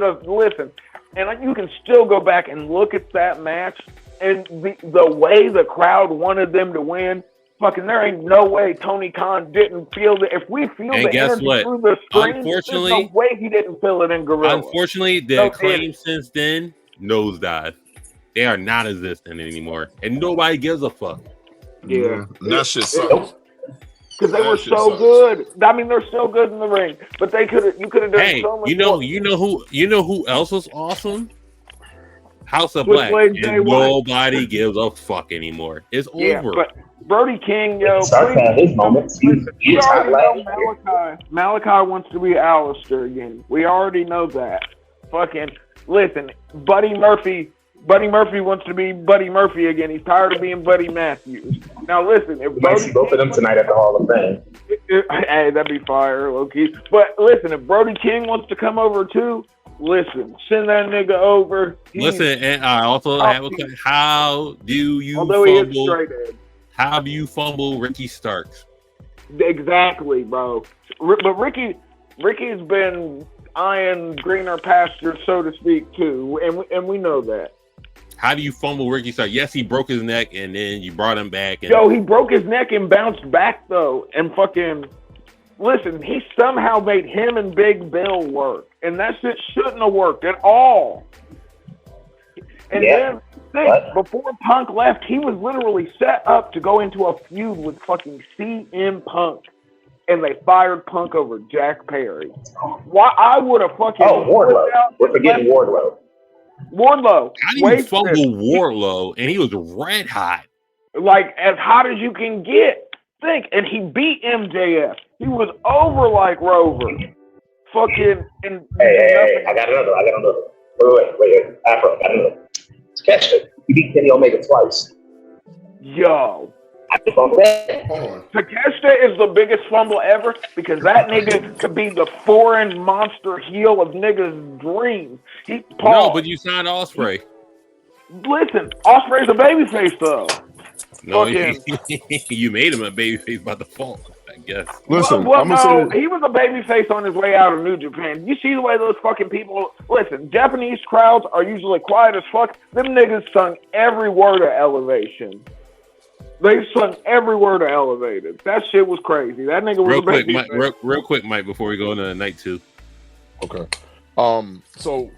have listened. And you can still go back and look at that match, and the way the crowd wanted them to win, fucking there ain't no way Tony Khan didn't feel that. If we feel the energy through the screen, there's no way he didn't feel it in Gorilla. Unfortunately, the Acclaim since then, nosedive. They are not existent anymore, and nobody gives a fuck. Yeah, that shit sucks. Because they were so good. I mean, they're so good in the ring, but you could have done so much more. You know who else was awesome? House of Black. And nobody gives a fuck anymore. It's over. But Brody King, his moments. Malachi wants to be Alistair again. We already know that. Fucking listen, Buddy Murphy wants to be Buddy Murphy again. He's tired of being Buddy Matthews. Now listen, if we might see both of them tonight at the Hall of Fame. Hey, that'd be fire, low-key. But listen, if Brody King wants to come over too, listen, send that nigga over. Listen, and I also have a question. How do you fumble Ricky Starks? Exactly, bro. But Ricky's been eyeing greener pastures, so to speak, too, and we know that. How do you fumble Ricky Starks? Yes, he broke his neck, and then you brought him back. And... Yo, he broke his neck and bounced back, though, and fucking... Listen, he somehow made him and Big Bill work, and that shit shouldn't have worked at all. And then, before Punk left, he was literally set up to go into a feud with fucking CM Punk, and they fired Punk over Jack Perry. Why I would have fucking... Oh, Wardlow. We're forgetting Wardlow. How do you fumble Wardlow, and he was red hot? Like, as hot as you can get. Think, and he beat MJF. He was over like Rover. Fucking. And hey, I got another. Wait. Afro, I got another. Takeshita. He beat Kenny Omega twice. Yo. Takeshita is the biggest fumble ever because that nigga could be the foreign monster heel of niggas' dreams. No, but you signed Ospreay. Listen, Ospreay's a babyface though. No, you made him a babyface by default, I guess. Listen, he was a babyface on his way out of New Japan. You see the way those fucking people... Listen, Japanese crowds are usually quiet as fuck. Them niggas sung every word of Elevation. They sung every word of Elevated. That shit was crazy. That nigga was real quick, Mike, before we go into night 2. Okay. So...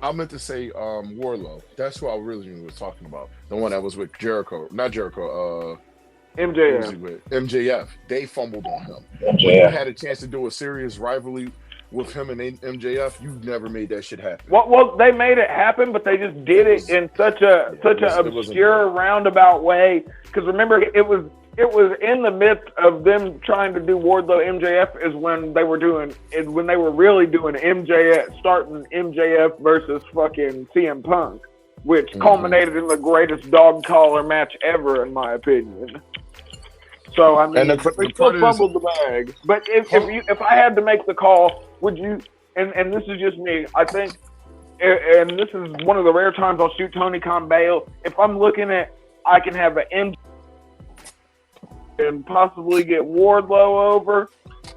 I meant to say Wardlow. That's who I really was talking about. The one that was with Jericho. Not Jericho. MJF. MJF. They fumbled on him. When you had a chance to do a serious rivalry with him and MJF, you never made that shit happen. Well, they made it happen, but they just did it in such an obscure, roundabout way. Because remember, it was in the midst of them trying to do Wardlow MJF is when they were really doing MJF, starting MJF versus fucking CM Punk, which culminated in the greatest dog collar match ever, in my opinion. So I mean, they still fumbled the bag. But if I had to make the call, would you? And this is just me. I think, and this is one of the rare times I'll shoot Tony Khan bail. If I'm looking at, I can have an MJF and possibly get Wardlow over,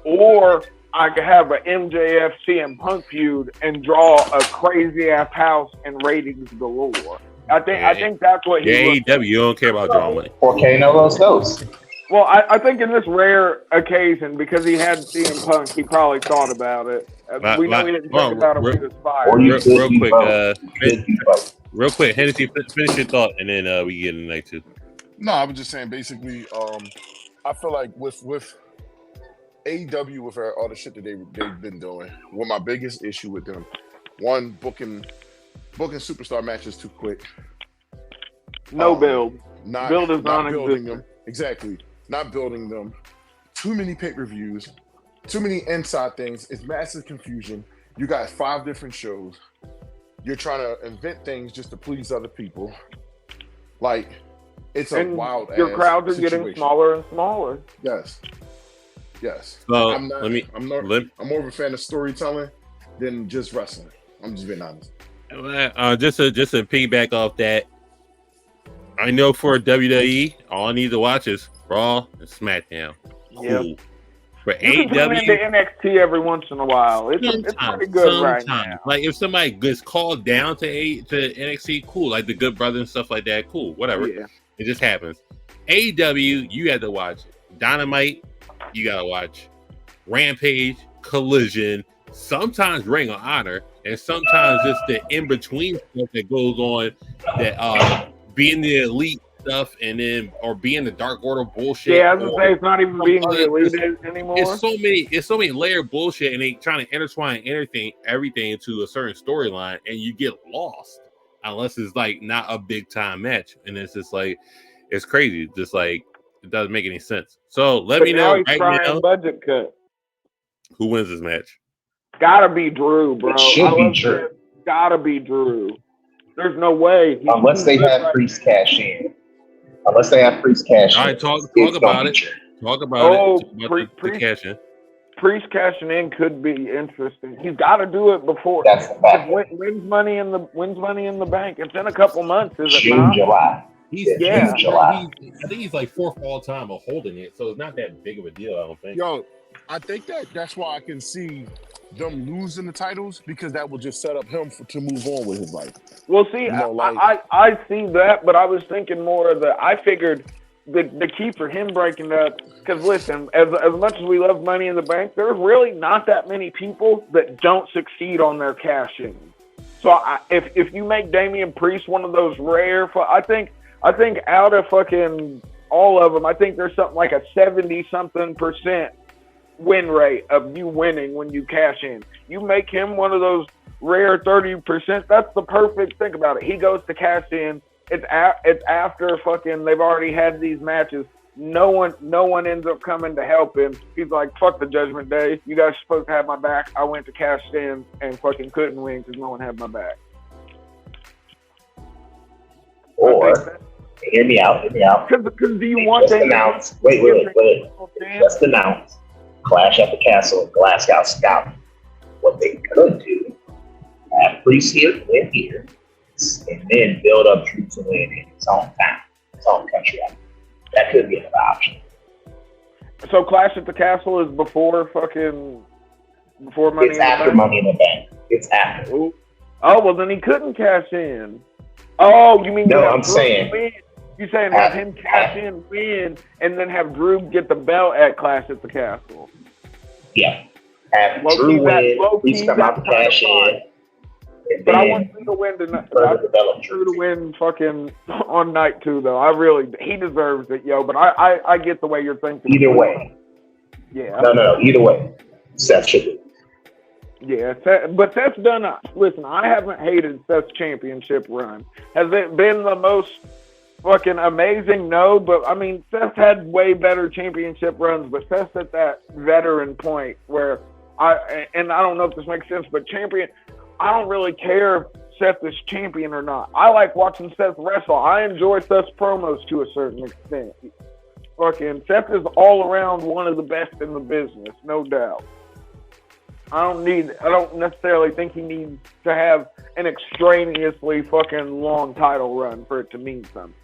or I could have an MJF CM Punk feud and draw a crazy ass house and ratings galore. I think that's what he. AEW, you don't care about drawing money. Or Kano Los Ghosts. Well, I think in this rare occasion, because he had CM Punk, he probably thought about it. We know he didn't think about it when he was fired. Real quick, Hennessy, finish your thought, and then we get in the next two. No, I was just saying, basically, I feel like with AEW, with all the shit that they've been doing, what my biggest issue with them, one, booking superstar matches too quick. No build. Not building them. Exactly. Not building them. Too many pay-per-views. Too many inside things. It's massive confusion. You got 5 different shows. You're trying to invent things just to please other people. Like, it's a wild your crowds are getting smaller and smaller. Yes. So, I'm more of a fan of storytelling than just wrestling. I'm just being honest. Just to piggyback off that, I know for WWE, all I need to watch is Raw and SmackDown. Cool. Yep. For you can tune into NXT every once in a while. It's pretty good right now. Like if somebody gets called down to NXT, cool. Like the Good Brothers and stuff like that, cool. Whatever. Yeah. It just happens. AEW, you have to watch Dynamite. You gotta watch Rampage, Collision, sometimes Ring of Honor, and sometimes just the in between stuff that goes on. That being the elite stuff, and then or being the Dark Order bullshit. Yeah, I was gonna say it's not even being the elite anymore. It's so many layered bullshit, and they trying to intertwine everything into a certain storyline, and you get lost unless it's like not a big time match, and it's just like it's crazy. Just like it doesn't make any sense. So let me know right now. Budget cut. Who wins this match? Gotta be Drew, bro. It should be Drew. Gotta be Drew. There's no way. Unless they have Priest cash in. All right, talk about it. Talk about it. Cash in. Priest cashing in could be interesting. He's got to do it before. That's the fact. Wins money in the bank. It's in a couple months, is it June, not? July. I think he's like 4th all time of holding it, so it's not that big of a deal. I don't think. Yo, I think that's why I can see them losing the titles, because that will just set up him to move on with his life. Well, see, I see that, but I was thinking more of I figured the key for him breaking up, because listen, as much as we love Money in the Bank, there's really not that many people that don't succeed on their cash-in. So if you make Damian Priest one of those rare, I think out of fucking all of them, I think there's something like a 70-something% win rate of you winning when you cash in. You make him one of those rare 30%. That's the perfect. Think about it. He goes to cash in. It's after fucking they've already had these matches. No one ends up coming to help him. He's like, fuck the Judgment Day. You guys are supposed to have my back. I went to cash in and fucking couldn't win because no one had my back. Or hear me out. Because do you want just announce? Wait. Just announce. Clash at the Castle in Glasgow, Scotland. What they could do, have Priest here, win here, and then build up Drew to win in his own town, his own country. That could be another option. So Clash at the Castle is before Money in the Bank? It's after Money in the Bank. It's after. Ooh. Oh, well, then he couldn't cash in. Oh, you mean no, I'm saying. Win. You're saying have him cash in, win, and then have Drew get the belt at Clash at the Castle. Yeah. Have Drew win, Priest come out to cash in. But I want Drew to win tonight. I want Drew to win fucking on night 2, though. He deserves it, yo. But I get the way you're thinking. Either way. Yeah. No. Either way. Seth should do. Yeah, but Seth's done. Listen, I haven't hated Seth's championship run. Has it been the most fucking amazing? No, but I mean, Seth had way better championship runs, but Seth's at that veteran point where I don't know if this makes sense, but I don't really care if Seth is champion or not. I like watching Seth wrestle. I enjoy Seth's promos to a certain extent. Fucking Seth is all around one of the best in the business, no doubt. I don't necessarily think he needs to have an extraneously fucking long title run for it to mean something.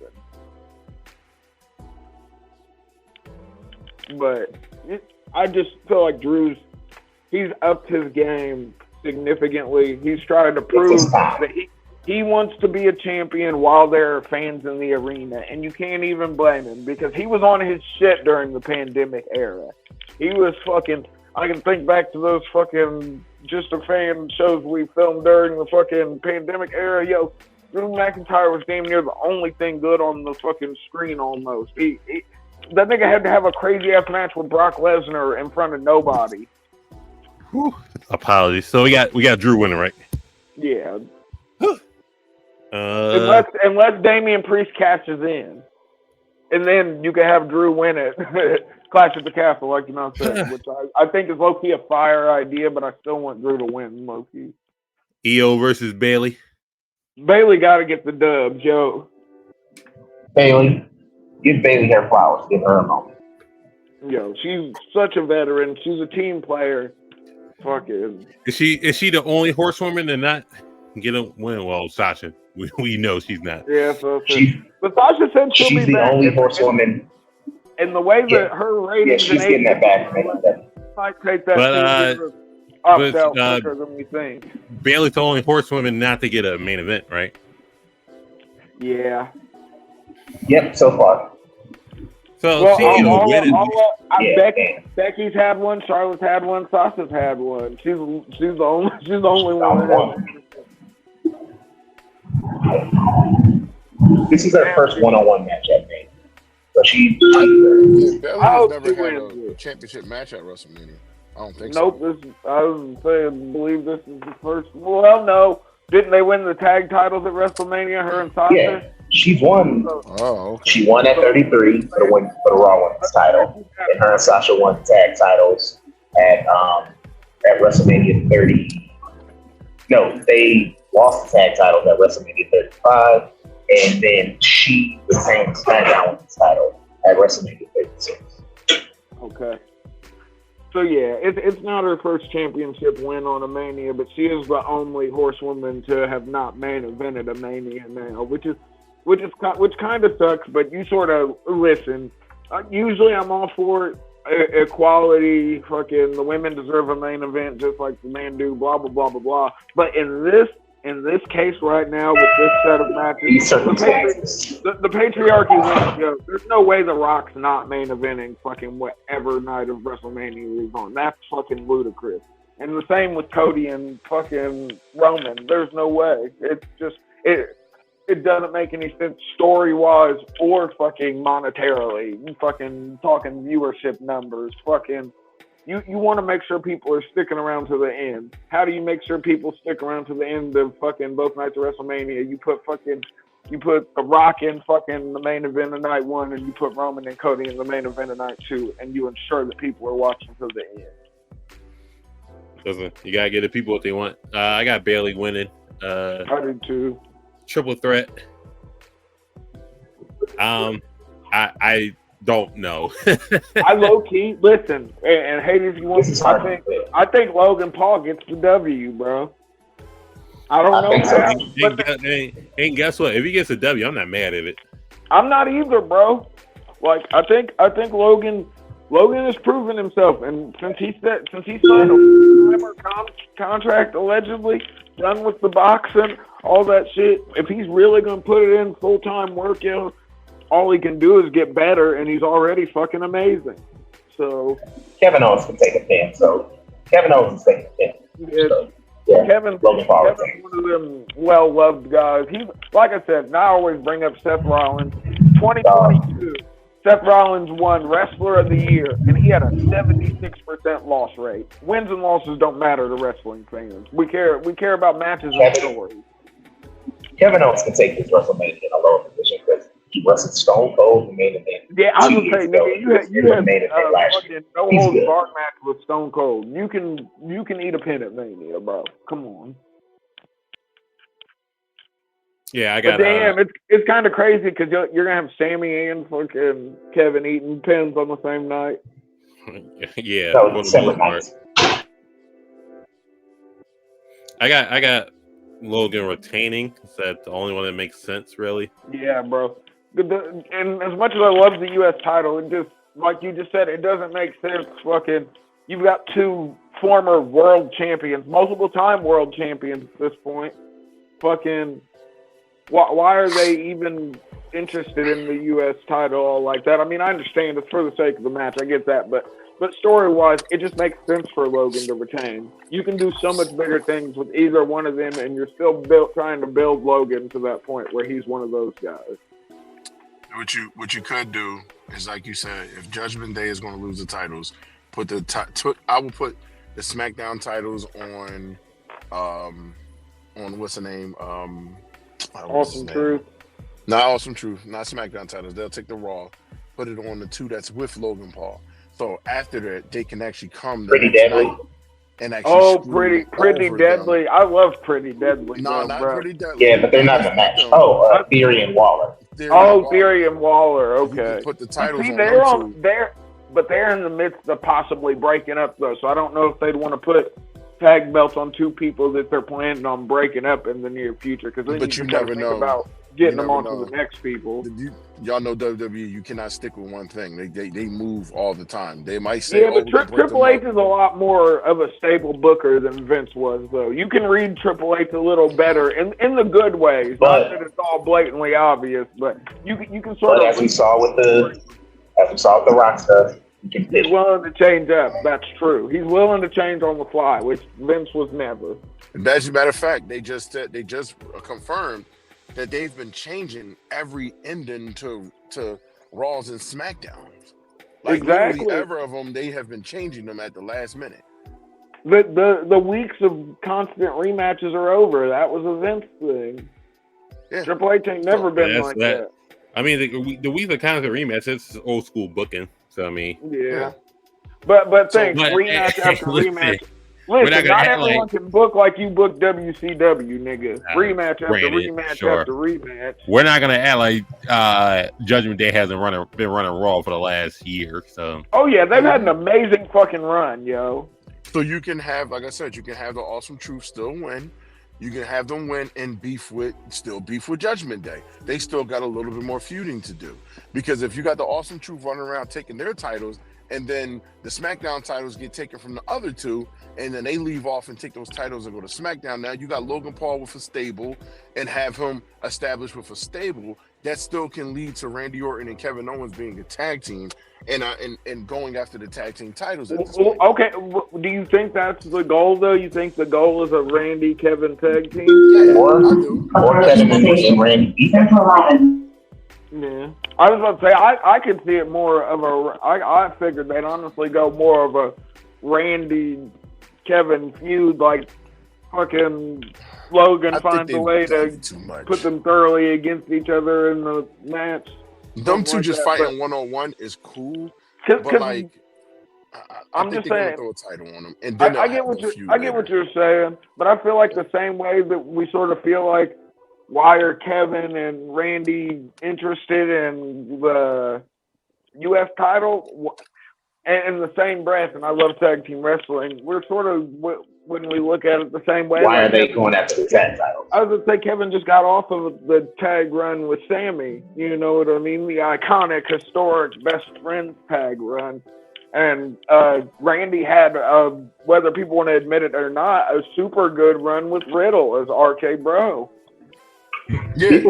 But I just feel like he's upped his game significantly. He's trying to prove that he wants to be a champion while there are fans in the arena, and you can't even blame him because he was on his shit during the pandemic era. He was fucking. I can think back to those fucking Just a Fan shows we filmed during the fucking pandemic era. Yo, Drew McIntyre was damn near the only thing good on the fucking screen almost. That nigga had to have a crazy ass match with Brock Lesnar in front of nobody. Whew. Apologies. So we got Drew winning, right? Yeah. Unless Damian Priest catches in, and then you can have Drew win it. Clash at the Castle, like you know said, which I think is low-key a fire idea, but I still want Drew to win low-key. EO versus Bayley. Bayley got to get the dub, Joe. Bayley. Give Bayley her flowers. Give her a moment. Yo, she's such a veteran. She's a team player. Fucking. Is she the only horsewoman to not get a win? Well, Sasha. We know she's not. Yeah, but Sasha said she'll she's be the back. only horsewoman. And the way that her ratings she's getting that back. Might take that quicker than we think. Bayley's the only horsewoman not to get a main event, right? Yeah. Yep, so far. So Becky's had one, Charlotte's had one, Sasha's had one. She's the only one. This is her first one-on-one match at Mania. So she Bayley has never had a championship match at WrestleMania. I don't think so. Nope. I was saying, I believe this is the first. Well, no. Didn't they win the tag titles at WrestleMania, her and Sasha? Yeah, she's won. Oh, okay. She won at 33 for the Raw Women's title. And her and Sasha won the tag titles at WrestleMania 30. No, they lost the tag titles at WrestleMania 35. And then she retained the SmackDown Women's title at WrestleMania 36. Okay. So yeah, it's not her first championship win on a Mania, but she is the only horsewoman to have not main evented a Mania now, which kind of sucks. But you sort of listen. Usually, I'm all for equality. Fucking the women deserve a main event just like the men do. Blah blah blah blah blah. But in this case right now with this set of matches, the patriarchy wins. Yo, there's no way The Rock's not main eventing fucking whatever night of WrestleMania he's on. That's fucking ludicrous. And the same with Cody and fucking Roman. There's no way. It's just it doesn't make any sense story-wise or fucking monetarily. Fucking talking viewership numbers. Fucking. You want to make sure people are sticking around to the end. How do you make sure people stick around to the end of fucking both nights of WrestleMania? You put The Rock in fucking the main event of night one, and you put Roman and Cody in the main event of night two, and you ensure that people are watching to the end. Listen, you gotta give the people what they want. I got Bayley winning. I do too. Triple threat. I don't know. I low key listen, and Hades, you want? I think Logan Paul gets the W, bro. I don't know. And guess what? If he gets a W, I'm not mad at it. I'm not either, bro. Like I think Logan has proven himself, and since he signed a contract allegedly, done with the boxing, all that shit. If he's really gonna put it in full time work, all he can do is get better, and he's already fucking amazing. So Kevin Owens can take a pin. So Kevin Owens can take a pin. Kevin's one of them well-loved guys. He, like I said, I always bring up Seth Rollins. 2022, Seth Rollins won Wrestler of the Year, and he had a 76% loss rate. Wins and losses don't matter to wrestling fans. We care about matches and stories. Kevin Owens can take his WrestleMania in a lower position because he wrestled Stone Cold in the main event. Yeah, I was gonna say, nigga, you had fucking no holds barred match with Stone Cold. You can eat a pin at Mania, bro. Come on. Yeah, I got. But damn, it's kind of crazy because you're gonna have Sammy and fucking Kevin eating pins on the same night. Yeah, no, separate nights. I got Logan retaining. That's the only one that makes sense, really. Yeah, bro. And as much as I love the U.S. title, it just, like you just said, it doesn't make sense. Fucking, you've got two former world champions, multiple-time world champions at this point. Fucking why are they even interested in the U.S. title like that? I mean, I understand it's for the sake of the match. I get that, but story-wise, it just makes sense for Logan to retain. You can do so much bigger things with either one of them, and you're still trying to build Logan to that point where he's one of those guys. What you could do is, like you said, if Judgment Day is going to lose the titles, I will put the SmackDown titles on what's the name? Awesome Truth. Not Awesome Truth, not SmackDown titles. They'll take the Raw, put it on the two that's with Logan Paul. So after that, they can actually come Pretty Deadly. And actually Pretty Deadly. Them. I love Pretty Deadly. No, not Pretty Deadly. Yeah, but they're not in the match. Theory and Waller. Theory and Waller. Okay. Put the titles on there, but they're in the midst of possibly breaking up though. So I don't know if they'd want to put tag belts on two people that they're planning on breaking up in the near future. Because then you never know about getting them onto the next people. Y'all know WWE, you cannot stick with one thing. They move all the time. They might say, yeah, but Triple H is a lot more of a stable booker than Vince was, though. You can read Triple H a little better in the good ways. Not that it's all blatantly obvious, but you can sort of. As we saw with the Rock stuff, he's willing to change up. That's true. He's willing to change on the fly, which Vince was never. As a matter of fact, they just confirmed that they've been changing every ending to Raws and SmackDowns. Like exactly. Every of them, they have been changing them at the last minute. The weeks of constant rematches are over. That was a Vince thing. Yeah. Triple H ain't never been like that. I mean, the weeks of constant rematches, it's old school booking. So I mean, yeah. But rematch after rematch. Listen, not everyone can book like you book WCW, nigga. Rematch after rematch after rematch. We're not gonna act like Judgment Day hasn't been running Raw for the last year. So. Oh yeah, they've had an amazing fucking run, yo. So you can have, like I said, you can have the Awesome Truth still win. You can have them win and beef with Judgment Day. They still got a little bit more feuding to do. Because if you got the Awesome Truth running around taking their titles, and then the SmackDown titles get taken from the other two, and then they leave off and take those titles and go to SmackDown. Now you got Logan Paul with a stable and have him established with a stable. That still can lead to Randy Orton and Kevin Owens being a tag team and going after the tag team titles. At this point. Okay, do you think that's the goal though? You think the goal is a Randy Kevin tag team? Or Kevin and Randy. Yeah, I was about to say I could see it more of a. I figured they'd honestly go more of a Randy Kevin feud, like fucking Logan finds a way to put them thoroughly against each other in the match. Them two just fighting 1-on-1 is cool, but like I'm just saying, throw a title on them, and then I get what you're saying, but I feel like the same way that we sort of feel like. Why are Kevin and Randy interested in the U.S. title? And in the same breath, and I love tag team wrestling, we're sort of, when we look at it the same way. Why are they going after the tag title? I was going to say Kevin just got off of the tag run with Sammy. You know what I mean? The iconic, historic, best friends tag run. And Randy had, whether people want to admit it or not, a super good run with Riddle as RK Bro. Yeah,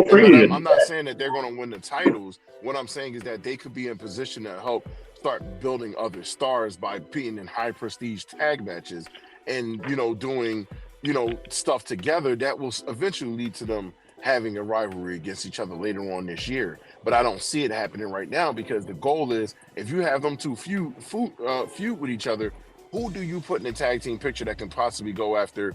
I'm not saying that they're going to win the titles. What I'm saying is that they could be in position to help start building other stars by being in high prestige tag matches and, doing, stuff together that will eventually lead to them having a rivalry against each other later on this year. But I don't see it happening right now because the goal is if you have them two feud with each other, who do you put in the tag team picture that can possibly go after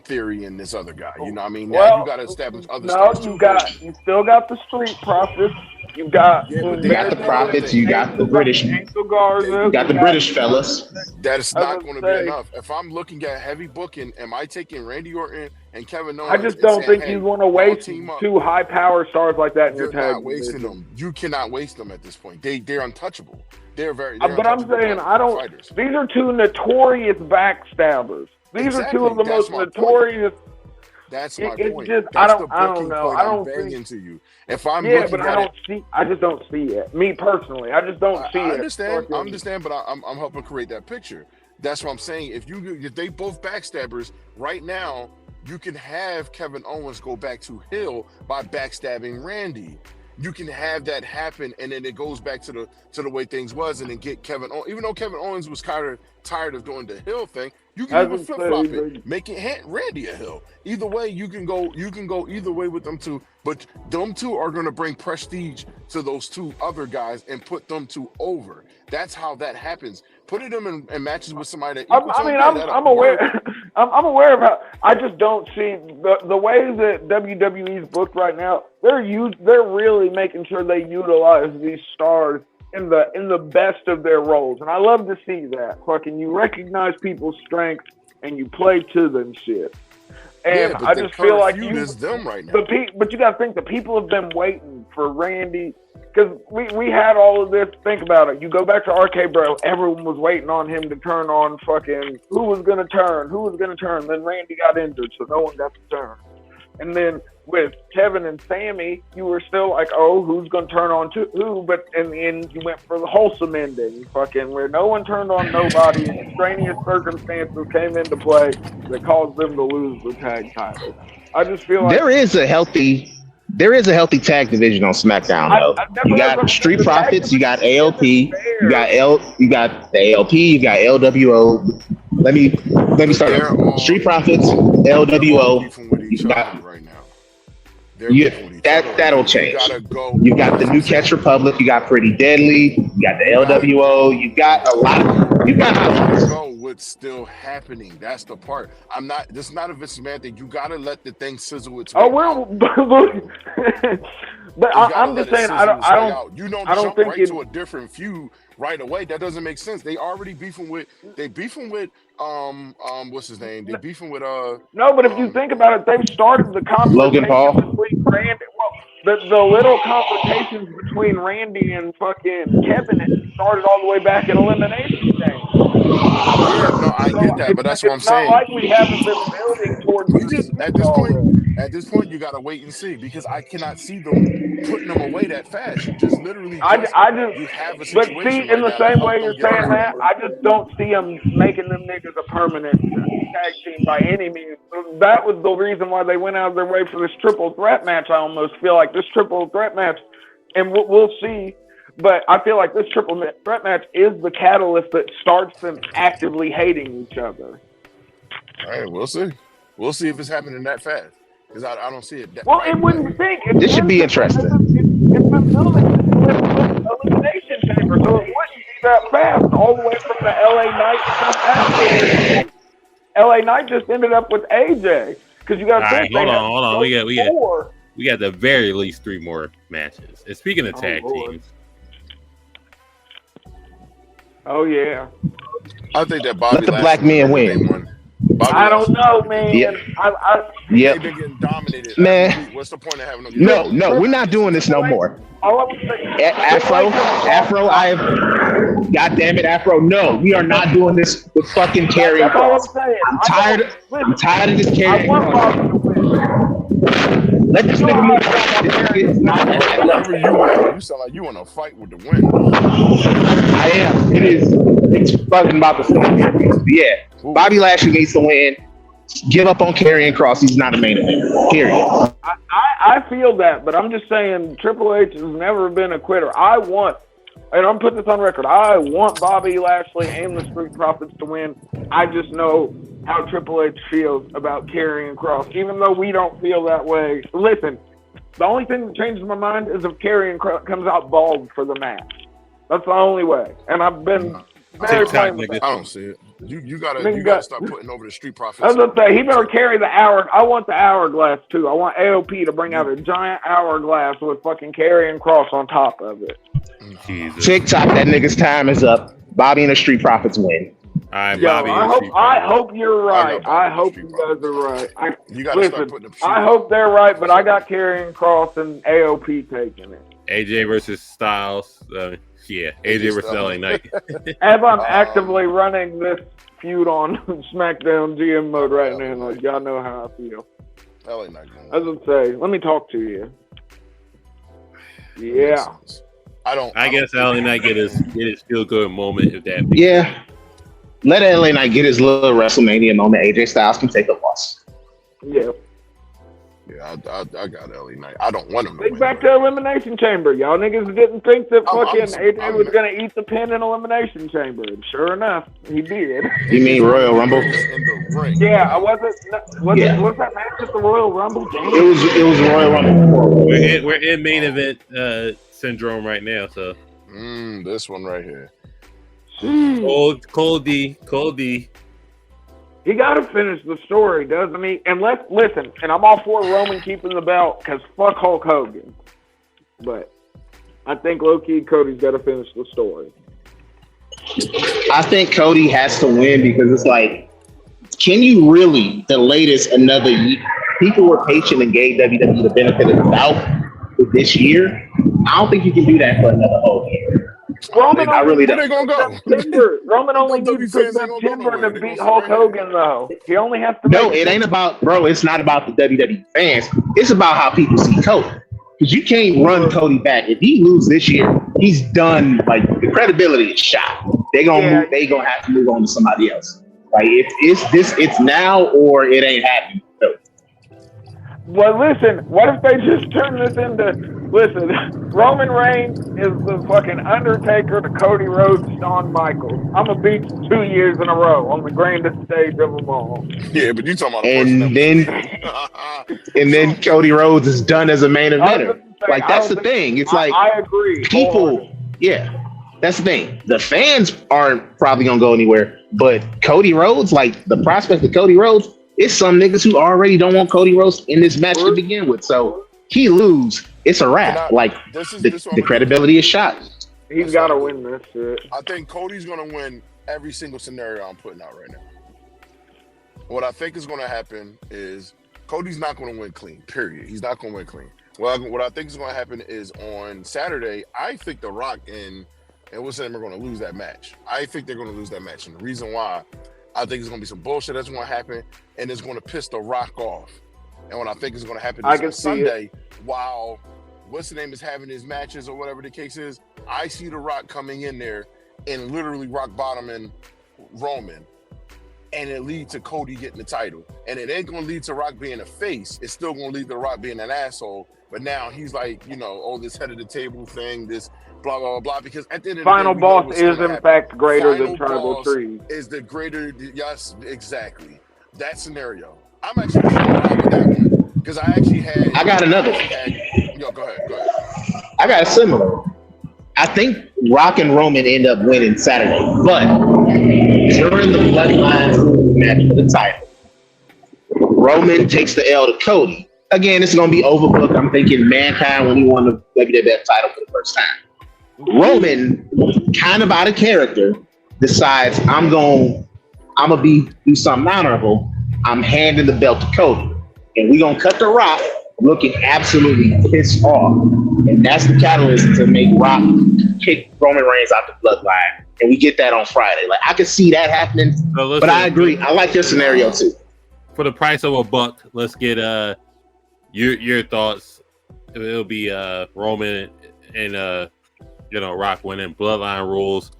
Theory and this other guy? You know what I mean? Now you got to establish other stars too. You still got the Street Profits. You got the Profits. You got the British. You got the British fellas. That is not going to be enough. If I'm looking at heavy booking, am I taking Randy Orton and Kevin Owens? I just don't think you want to waste two high power stars like that in your tag. You're not wasting them. You cannot waste them at this point. They're untouchable. They're but I'm saying fighters. These are two notorious backstabbers. These are two of the most notorious. That's my point. I don't know. I don't think into you. If I'm I just don't see it. Me personally, I just don't see it. I understand, but I'm helping create that picture. That's what I'm saying. If they both backstabbers right now, You can have Kevin Owens go back to heel by backstabbing Randy. You can have that happen, and then it goes back to the way things was, and then get Kevin Owens. Even though Kevin Owens was kind of tired of doing the heel thing, you can even flip flop it, make it Randy a heel. Either way, you can go either way with them two. But them two are going to bring prestige to those two other guys and put them two over. That's how that happens. Putting them in matches with somebody that I'm aware. I'm aware of how. I just don't see the way that WWE's booked right now. They're really making sure they utilize these stars in the best of their roles, and I love to see that. Fucking, you recognize people's strengths and you play to them shit. And I just feel like is them right now. But you got to think the people have been waiting for Randy, because we had all of this. Think about it. You go back to RK Bro, everyone was waiting on him to turn on fucking who was gonna turn. Then Randy got injured, so no one got to turn. And then with Kevin and Sammy, you were still like, oh, who's going to turn on to who? But in the end, you went for the wholesome ending, fucking, where no one turned on nobody. Extraneous circumstances came into play that caused them to lose the tag title. I just feel like there is a healthy tag division on SmackDown though. You got Street Profits, you got ALP, you got the ALP, you got LWO. Let me start. Street Profits, LWO. You got right now. That'll change. You got the New Catch Republic. You got Pretty Deadly. You got the LWO. You got a lot. You got know what's still happening. That's the part. This is not a Vince McMahon thing. You gotta let the thing sizzle its way. But I'm just saying, I don't. You don't I don't jump think right to a different feud right away. That doesn't make sense. They already beefing with what's his name? They beefing with No, but if you think about it, they've started the confrontation Logan Paul between Randy. Well, the little complications between Randy and fucking Kevin started all the way back in Elimination Day. Yeah, no, I get that, but that's what I'm saying. It's not like we haven't been building towards. At this point, you gotta wait and see, because I cannot see them putting them away that fast. You just literally. You have a situation. But see, in the same way you're saying that, I just don't see them making them niggas a permanent tag team by any means. That was the reason why they went out of their way for this triple threat match. I almost feel like this triple threat match, and we'll see. But I feel like this triple threat match is the catalyst that starts them actively hating each other. All right, we'll see. We'll see if it's happening that fast, because I don't see it. It wouldn't think. This should be interesting. It's been building with Elimination Chamber, so it wouldn't be that fast. All the way from the LA Knight stuff after. LA Knight just ended up with AJ, because you got to think. Hold on. We got the very least 3 more matches. And speaking of tag teams. Oh yeah. I think that Bobby. Let the black men win. I don't know, man. Yeah. They've been getting dominated. Man. What's the point of having them? No, we're not doing this no more. Afro, I have. God damn it, Afro. No, we are not doing this with fucking Karrion Kross. I'm tired of this Karrion Kross. Let this nigga move. You sound like you want to fight with the wind. I am. It's fucking about to start here. Yeah. Bobby Lashley needs to win. Give up on Karrion Kross. He's not a main event. Period. I feel that, but I'm just saying Triple H has never been a quitter. And I'm putting this on record, I want Bobby Lashley and the Street Profits to win. I just know how Triple H feels about Karrion Kross, even though we don't feel that way. Listen, the only thing that changes my mind is if Karrion Kross comes out bald for the match. That's the only way. And I've been very plain with that. I don't see it. You gotta start putting over the Street Profits. I was gonna say, he better carry the hour. I want the hourglass too. I want AOP to bring out a giant hourglass with fucking Karrion Kross on top of it. Jesus. TikTok, that nigga's time is up. Bobby and the Street Profits win. All right, Yo, Bobby. I hope you're right. I hope you guys are right. You gotta start putting them. I hope they're right, but I got Karrion Kross and AOP taking it. AJ versus Styles. AJ versus LA Knight. As I'm actively running this feud on SmackDown GM mode right now, like y'all know how I feel. LA Knight. I was gonna say, let me talk to you. Yeah. I guess LA Knight get his feel good moment if that. Yeah. Let LA Knight get his little WrestleMania moment. AJ Styles can take a loss. Yeah. Yeah, I got LA Knight. I don't want him to Think win. back to Elimination Chamber. Y'all niggas didn't think that fucking AJ I'm- was going to eat the pin in Elimination Chamber. And sure enough, he did. You mean Royal Rumble? In the ring. Yeah, I wasn't. Was Yeah. that match at the Royal Rumble? Damn. It was Royal Rumble. We're in main event syndrome right now, so This one right here. Cold D. He got to finish the story, doesn't he? And listen, and I'm all for Roman keeping the belt because fuck Hulk Hogan. But I think low-key Cody's got to finish the story. I think Cody has to win because it's like, can you really delay this another year? People were patient and gave WWE the benefit of the doubt for this year. I don't think you can do that for another whole year. Roman I really don't. Where they gonna go? September. Roman only needs fans to ain't gonna go September nowhere. to They beat gonna Hulk stay right Hogan, though. He only has to. No, it ain't about, bro. It's not about the WWE fans. It's about how people see Cody. Because you can't run Cody back. If he loses this year, he's done. Like the credibility is shot. They gonna have to move on to somebody else. Like if it's now or it ain't happening. So, Well, listen, what if they just turn this into, Roman Reigns is the fucking Undertaker to Cody Rhodes, Shawn Michaels. I'm going to beat you 2 years in a row on the grandest stage of them all. Yeah, but you talking about and then Cody Rhodes is done as a main eventer. Like that's the thing. It's like I agree. People, yeah, that's the thing. The fans aren't probably gonna go anywhere, but Cody Rhodes, like the prospect of Cody Rhodes, it's some niggas who already don't want Cody Rhodes in this match to begin with. So he lose, it's a wrap. The credibility is shot. He's got to win this shit. I think Cody's gonna win every single scenario I'm putting out right now. What I think is gonna happen is Cody's not gonna win clean. Period. He's not gonna win clean. Well, what I think is going to happen is on Saturday, I think The Rock and what's his name are going to lose that match. I think they're going to lose that match. And the reason why, I think it's going to be some bullshit that's going to happen, and it's going to piss The Rock off. And what I think is going to happen is on Sunday, while what's the name is having his matches or whatever the case is, I see The Rock coming in there and literally rock bottoming Roman. And it leads to Cody getting the title. And it ain't going to lead to Rock being a face. It's still going to lead to Rock being an asshole. But now he's like, this head of the table thing, this blah, blah, blah, because at the end of the day, Final boss is in fact greater than Tribal Trees. Is the greater, yes, exactly. That scenario. I'm actually with that one. Because I actually had. I got another. Go ahead. I got a similar. I think Rock and Roman end up winning Saturday, but during the Bloodline match for the title, Roman takes the L to Cody. Again, it's going to be overbooked. I'm thinking Mankind when he won the WWF title for the first time. Roman, kind of out of character, decides I'm gonna do something honorable. I'm handing the belt to Cody, and we're gonna cut the Rock looking absolutely pissed off, and that's the catalyst to make Rock kick Roman Reigns out the Bloodline, and we get that on Friday. Like I could see that happening, but I agree. I like your scenario too. For the price of $1, let's get your thoughts. It'll be Roman and Rock winning Bloodline rules.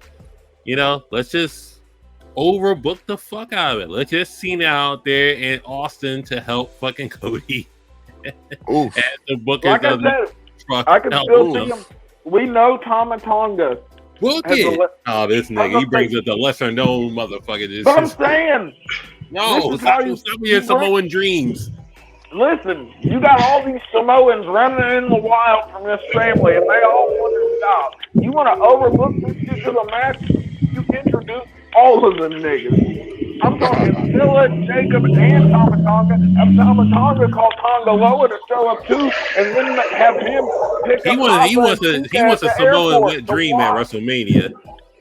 Let's just overbook the fuck out of it. Let's just see now out there in Austin to help fucking Cody. Oof. And the book like I said, I can still see him. We know Tama Tonga. Book it. This nigga, he brings up the lesser known motherfucker. But I'm saying, no, stop your Samoan dreams. Listen, you got all these Samoans running in the wild from this family, and they all want this job. You want to overbook this shit to the match? You introduce all of them niggas. I'm talking Silla, Jacob, and Tama Tonga. Have Tama Tonga call Tonga Loa to show up too, and then have him pick up. He wants a Samoan dream at WrestleMania.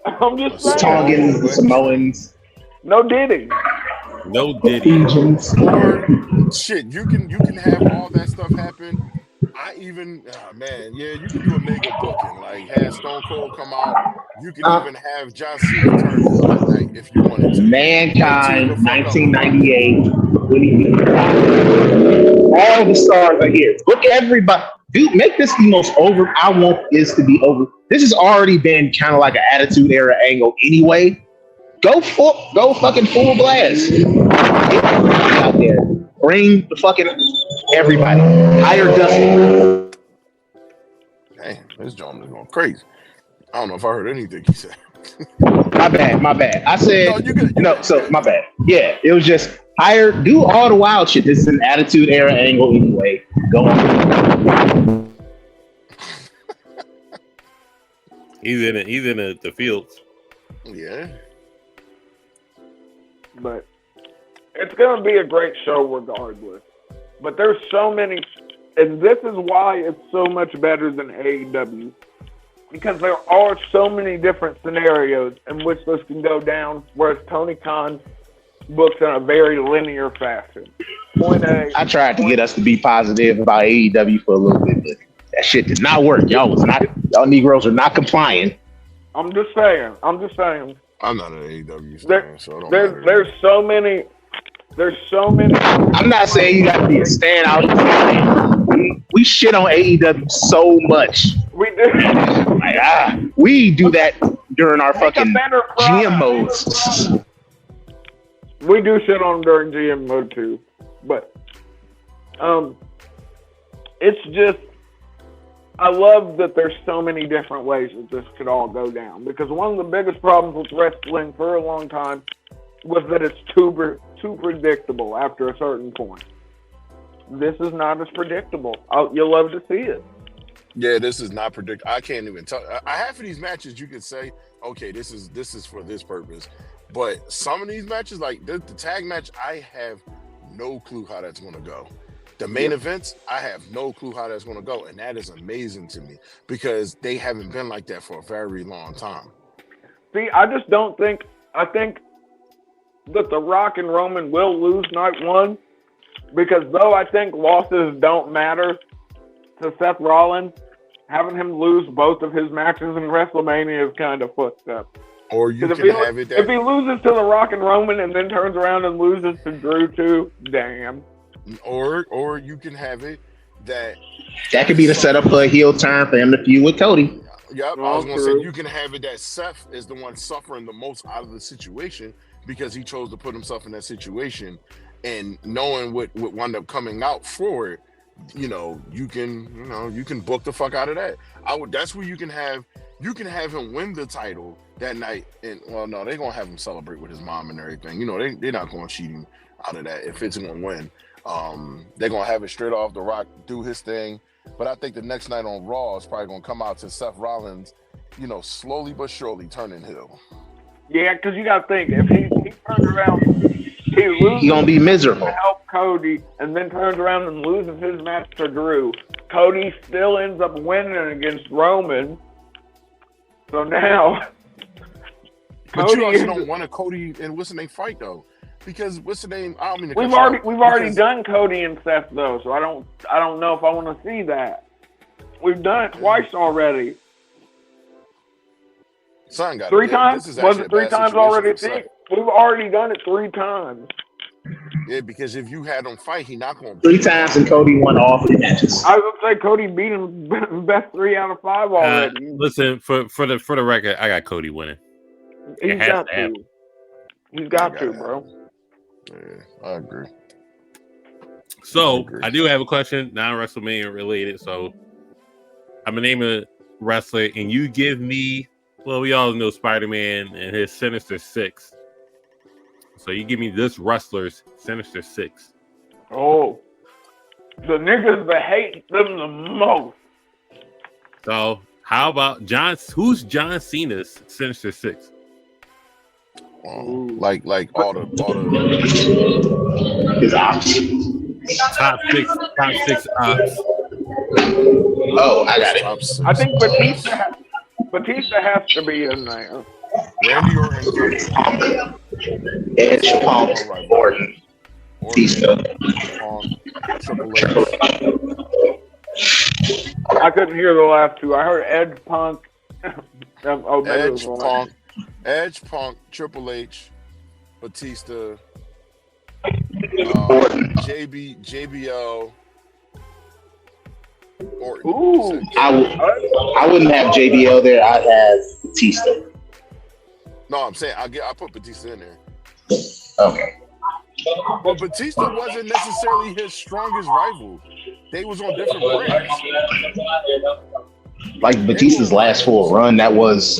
I'm just saying. Tongans, Samoans. No Diddy. No Diddy. Or shit, you can have all that stuff happen. You can do a mega booking, like have Stone Cold come out. You can even have John Cena turn like if you wanted to. Mankind, 1998. All the stars are here. Look, everybody. Dude, make this the most over. I want this to be over. This has already been kind of like an Attitude Era angle anyway. Go fucking full blast. Get out there. Bring the fucking everybody. Hire Dusty. Damn, this John is going crazy. I don't know if I heard anything he said. My bad. I said No, you good. my bad. Yeah, it was just do all the wild shit. This is an attitude era angle anyway. Go on. He's in the fields. Yeah. But it's going to be a great show regardless. But there's so many, and this is why it's so much better than AEW. Because there are so many different scenarios in which this can go down, whereas Tony Khan books in a very linear fashion. Point A. I tried to get us to be positive about AEW for a little bit, but that shit did not work. Y'all Negroes are not complying. I'm just saying. I'm not an AEW fan, so I don't there's so many. I'm not saying you got to be a standout. We shit on AEW so much. We do. Like, we do that during our fucking GM modes. We do shit on during GM mode too, but it's just I love that there's so many different ways that this could all go down, because one of the biggest problems with wrestling for a long time was that it's too predictable after a certain point. This is not as predictable. You'll love to see it. Yeah, this is not predictable. I can't even tell. Half of these matches you could say, okay, this is for this purpose. But some of these matches, like the tag match, I have no clue how that's going to go. The main events, I have no clue how that's going to go. And that is amazing to me because they haven't been like that for a very long time. See, I just don't think, I think that The Rock and Roman will lose night one, because though I think losses don't matter to Seth Rollins, having him lose both of his matches in WrestleMania is kind of fucked up. Or you can have it that if he loses to The Rock and Roman and then turns around and loses to Drew too, damn. Or you can have it that could be the setup for a heel turn for him to feud with Cody. Yep, I was going to say you can have it that Seth is the one suffering the most out of the situation because he chose to put himself in that situation, and knowing what wound up coming out for it, you can book the fuck out of that. That's where you can have him win the title that night, and well, no, they're gonna have him celebrate with his mom and everything. They're not gonna cheat him out of that if it's gonna win. They're gonna have it straight off. The Rock do his thing, but I think the next night on Raw is probably gonna come out to Seth Rollins, slowly but surely turning heel. Yeah, because you gotta think, if he turns around, he loses. He's gonna be miserable. To help Cody, and then turns around and loses his match to Drew. Cody still ends up winning against Roman. So now, but you also don't want a Cody and what's the name fight though, because what's the name? I don't mean to we've already done Cody and Seth though, so I don't know if I want to see that. We've done it twice already. Son got 3 times? Was it 3 times already? We've already done it 3 times. Yeah, because if you had him fight, he not going to 3 times and Cody won all 3 matches. I would say Cody beat him best 3 out of 5 already. Listen, for the record, I got Cody winning. He's got to. He's got to, bro. Yeah, I agree. So I do have a question, non-WrestleMania related. So I'm gonna name a wrestler, and you give me. Well, we all know Spider-Man and his Sinister Six. So you give me this wrestler's Sinister Six. Oh, the niggas that hate them the most. So how about John? Who's John Cena's Sinister Six? Like all the his ops. Top six ops. Oh, I got it. I think Batista has to be in there. Randy Orton. Edge, Punk, Orton, Batista. Triple H. I couldn't hear the last 2. I heard Edge, Punk. Edge, Punk, Triple H, Batista, JBL. Orton. Ooh. I wouldn't have JBL there. I'd have Batista. No, I'm saying I put Batista in there. Okay. But Batista wasn't necessarily his strongest rival. They was on different brands. Like Batista's last full run, it was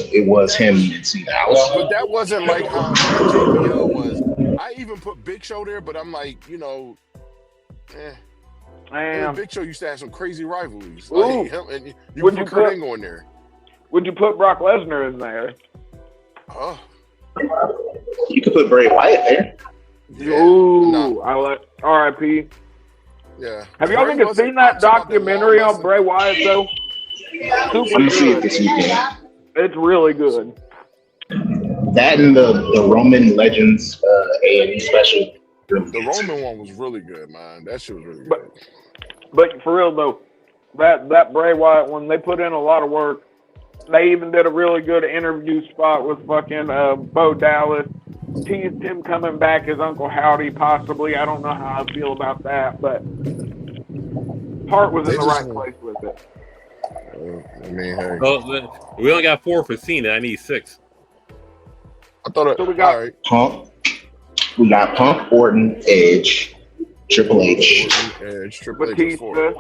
him and Cena. But that wasn't like how JBL was. I even put Big Show there, but I'm like, you know, Big Show used to have some crazy rivalries. Like him, and you put Kurt Angle in there. Would you put Brock Lesnar in there? Oh, you could put Bray Wyatt there. Yeah, ooh, I like R.I.P. Yeah. Have y'all ever seen that documentary on Bray Wyatt though? Super good. It's really good. That and the Roman Legends A&E special. The Roman one was really good, man. That shit was really good. But for real though, that Bray Wyatt one, they put in a lot of work. They even did a really good interview spot with fucking Bo Dallas. Teased him coming back as Uncle Howdy, possibly. I don't know how I feel about that, but Hart was in the right place with it. I mean, hey. Well, we only got 4 for Cena. I need 6. I thought it. So we got all right. Punk. We got Punk, Orton, Edge, Triple H. Edge, Triple H. Batista.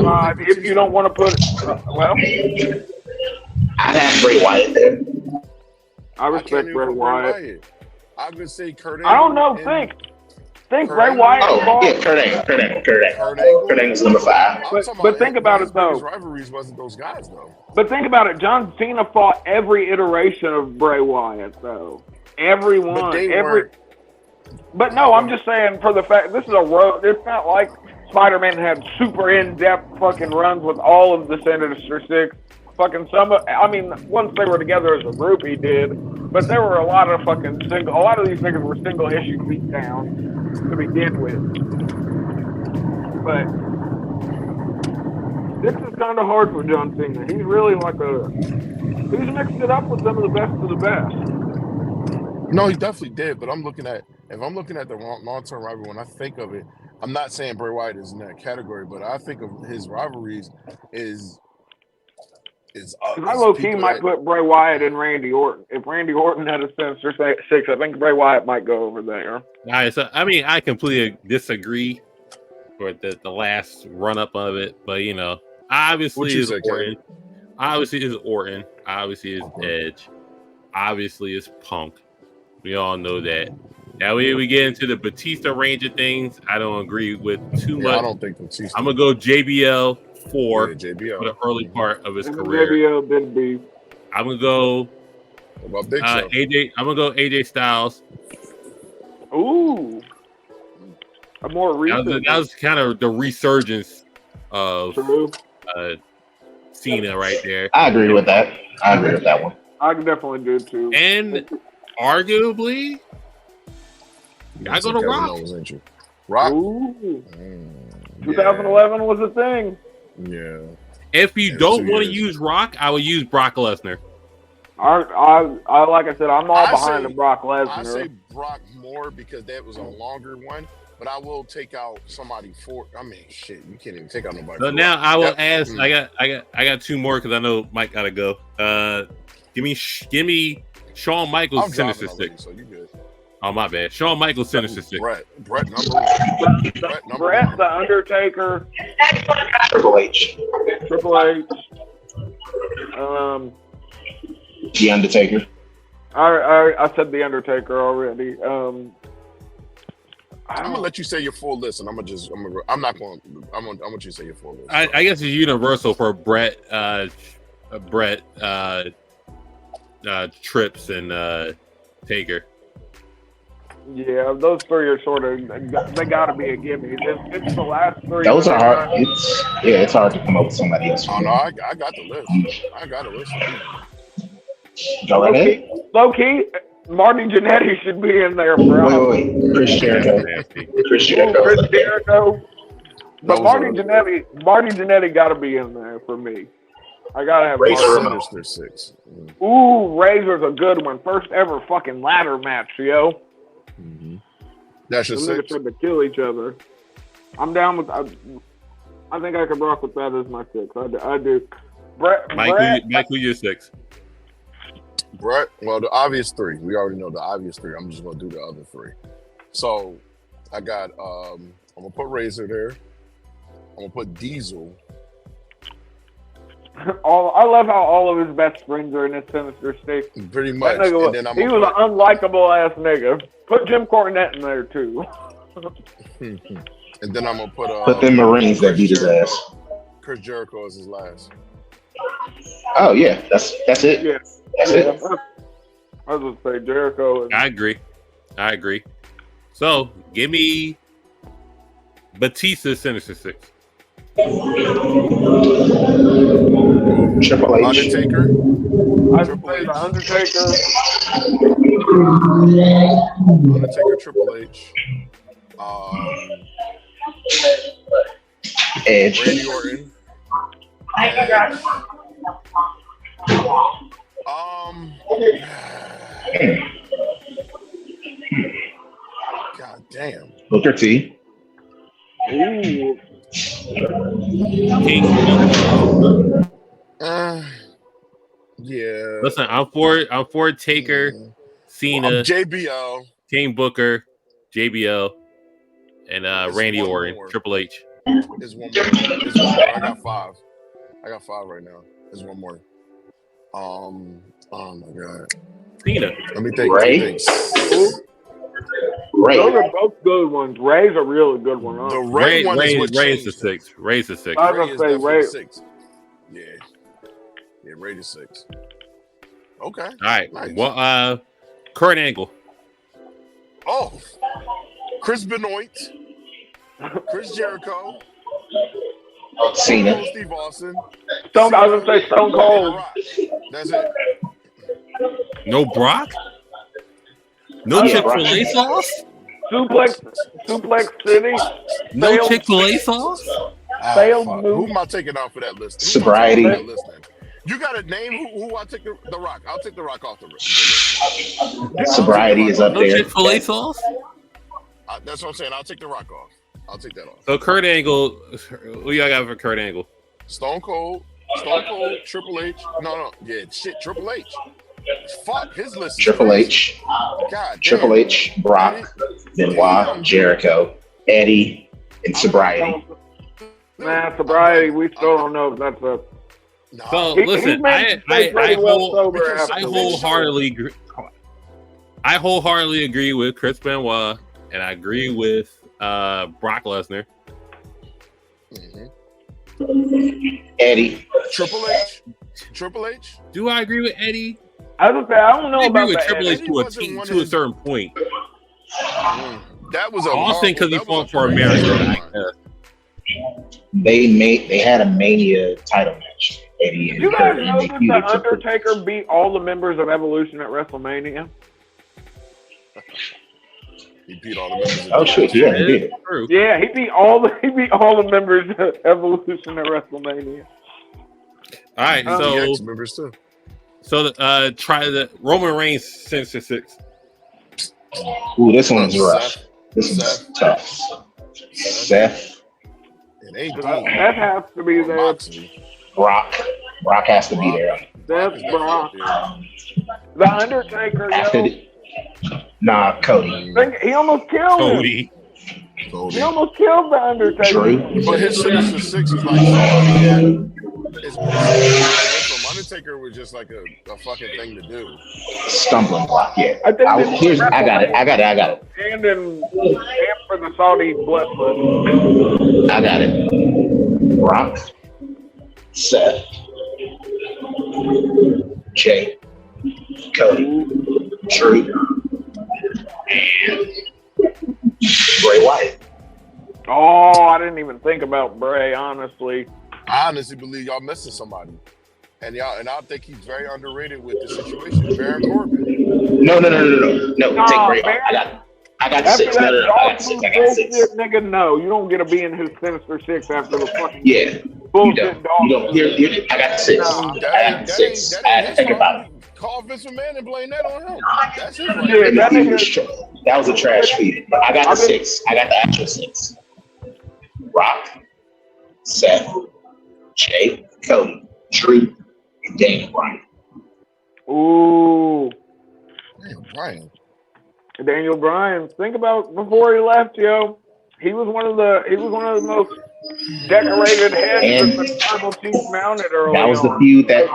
Nah, if you don't want to put, well, I'd have Bray Wyatt there. I respect Bray Wyatt. I would say Kurt Angle. I don't know. Think Bray Wyatt. Oh, yeah, Kurt Angle's number 5. But think about it though. His rivalries wasn't those guys though. But think about it. John Cena fought every iteration of Bray Wyatt though. Everyone. But no, I'm just saying for the fact this is a road. It's not like Spider-Man had super in-depth fucking runs with all of the Sinister Six. Fucking once they were together as a group, he did. But there were a lot of these niggas were single issue beatdowns to begin with. But this is kind of hard for John Cena. He's really he's mixed it up with some of the best of the best. No, he definitely did. But if I'm looking at the long-term rivalry, when I think of it, I'm not saying Bray Wyatt is in that category, but I think of his rivalries is I low-key might put Bray Wyatt and Randy Orton. If Randy Orton had a Sinister Six, I think Bray Wyatt might go over there. All right, so I completely disagree for the last run-up of it, but obviously it's Orton. Obviously it's Orton. Obviously it's Edge. Obviously it's Punk. We all know that. Now we get into the Batista range of things. I don't agree with too much. I don't think Batista. I'm gonna go JBL 4 JBL. for the early part of his career. JBL did be. I'm gonna go what about Big Show? AJ. I'm gonna go AJ Styles. Ooh, a more recent. That was kind of the resurgence of Cena right there. I agree with that. I agree with that one. I can definitely do too. And arguably, I go to Rock. Rock. Ooh. 2011 was a thing. Yeah. If you don't want to use Rock, I would use Brock Lesnar. I like I said, I'm all behind the Brock Lesnar. I say Brock more because that was a longer one, but I will take out somebody for. I mean, shit, you can't even take out nobody. So now I will ask. I got 2 more because I know Mike gotta go. Give me Shawn Michaels Sinister Six. So you good. Oh my bad. Shawn Michaels Sinister Six. Brett number 1. Brett the Undertaker. Triple H. The Undertaker. I said the Undertaker already. I'm gonna let you say your full list, and I want you to say your full list. I guess it's universal for Brett, Trips, and Taker. Yeah, those 3 are sort of they got to be a gimme. It's the last 3. Those are hard. It's hard to come up with somebody else. Oh no, I got the list. I got a list. Go ahead. Low key, Marty Jannetty should be in there, bro. Wait. Chris Jericho. But Marty Jannetty got to be in there for me. I gotta have Sinister Six. Ooh, Razor's a good one. First ever fucking ladder match, yo. Mm-hmm. That's your 6. Niggas tried to kill each other. I'm down with. I think I could rock with that as my 6. I do. Mike, who's your 6? Brett. Well, the obvious three. We already know the obvious three. I'm just gonna do the other three. So I got. I'm gonna put Razor there. I'm gonna put Diesel. I love how all of his best friends are in his Sinister Six. Pretty much. That nigga And then I'm he gonna was an unlikable ass nigga. Put Jim Cornette in there too. and then I'm gonna Put them Marines that beat his ass. Chris Jericho is his last. Oh yeah, that's it. Yeah, That's it. I was gonna say Jericho. And, I agree. So give me Batista's Sinister Six. Triple H. Undertaker. I'd Triple say H. the Undertaker. Undertaker, Triple H. Edge. Randy Orton. God damn. Booker T. Ooh. King. Yeah. Listen, I'm for Taker, Cena, JBL. King Booker, JBL, and Randy one Orton, more. Triple H. There's one more. I got five. Right now. There's one more. Oh my god. Cena. Let me think. Ray. Ray. Those are both good ones. Ray's a really good one. The Huh? Ray one is what Ray's the changed. six. Ray's the six. I Ray was is gonna say definitely Ray. 6. Yeah, Ray is 6. Okay. All right. Nice. Well, Kurt Angle. Oh, Chris Benoit, Chris Jericho, Cena. Steve Austin. I was gonna say Stone Cold. Rock. That's it. No Brock. No Yeah, Chick-fil-A sauce. Suplex City. No Failed- Chick-fil-A sauce. Failed Fuck. move. Who am I taking off for that list? Sobriety. Who am I taking off for that list, then? You got to name who I take the Rock. I'll take the Rock off the list. Sobriety is up No there. Chick-fil-A sauce. That's what I'm saying. I'll take the Rock off. I'll take that off. So Kurt Angle. Who y'all got for Kurt Angle? Stone Cold, Triple H. No, yeah, shit, Triple H. Fuck, his list is Triple crazy. H. God damn. Triple H. Brock. Benoit. Jericho. Eddie. And Sobriety. Nah, Sobriety. We still don't know if that's a. Nah, So He listen, managed to stay pretty well sober because I after. wholeheartedly agree with Chris Benoit, and I agree with Brock Lesnar. mhm. Eddie. Triple H. Do I agree with Eddie? I was gonna say I don't know I agree about with that. Triple H Eddie to a wasn't team, one to of a his- certain point. That was a Austin because he that was fought a for crazy America. storyline. They had a Mania title match. Eddie and You guys Kurt, know and they that feuded the for- Undertaker beat all the members of Evolution at WrestleMania? He beat all the members. Of Oh shit! Yeah, he did. True. Yeah, he beat all the members of Evolution at WrestleMania. All right, DX members too. try the Roman Reigns Sinister Six. Ooh, this one's rough. Seth. This one's tough. Seth. It ain't That Dean. has to be there. Moxley. Brock. Brock has to be there. That's is Brock. definitely The Undertaker, After yo. the, nah, Cody. He almost killed him. Cody. there. Cody. He almost killed the Undertaker. Drew. But his Sinister Six is like somebody that is more serious. Undertaker was just like a fucking thing to do. Stumbling block. Yeah. I think I got it. And for the Saudi blood. I got it. Brock. Seth. Jay. Cody. Drew. And Bray Wyatt. Oh, I didn't even think about Bray, honestly. I honestly believe y'all missing somebody. And I think he's very underrated with the situation. Baron Corbin. No. Take Bray off. I got After 6. that No. I got dog 6. food I got 6. bullshit, nigga, no. You don't get to be in his Sinister Six after the fucking Yeah. You bullshit dog don't. food. I got 6. No. I got 6. I had to think about it. Call Vince McMahon and blame that on him. That's his right. Yeah, that That was a trash feed. But I got the 6. I got the actual 6. Rock, Seth, Jay, Cody, Drew, and Daniel Bryan. Ooh, Man, Brian. Daniel Bryan. Think about before he left, yo. He was one of the most decorated heads And that the Tribal Chief mounted that early was the on. feud Did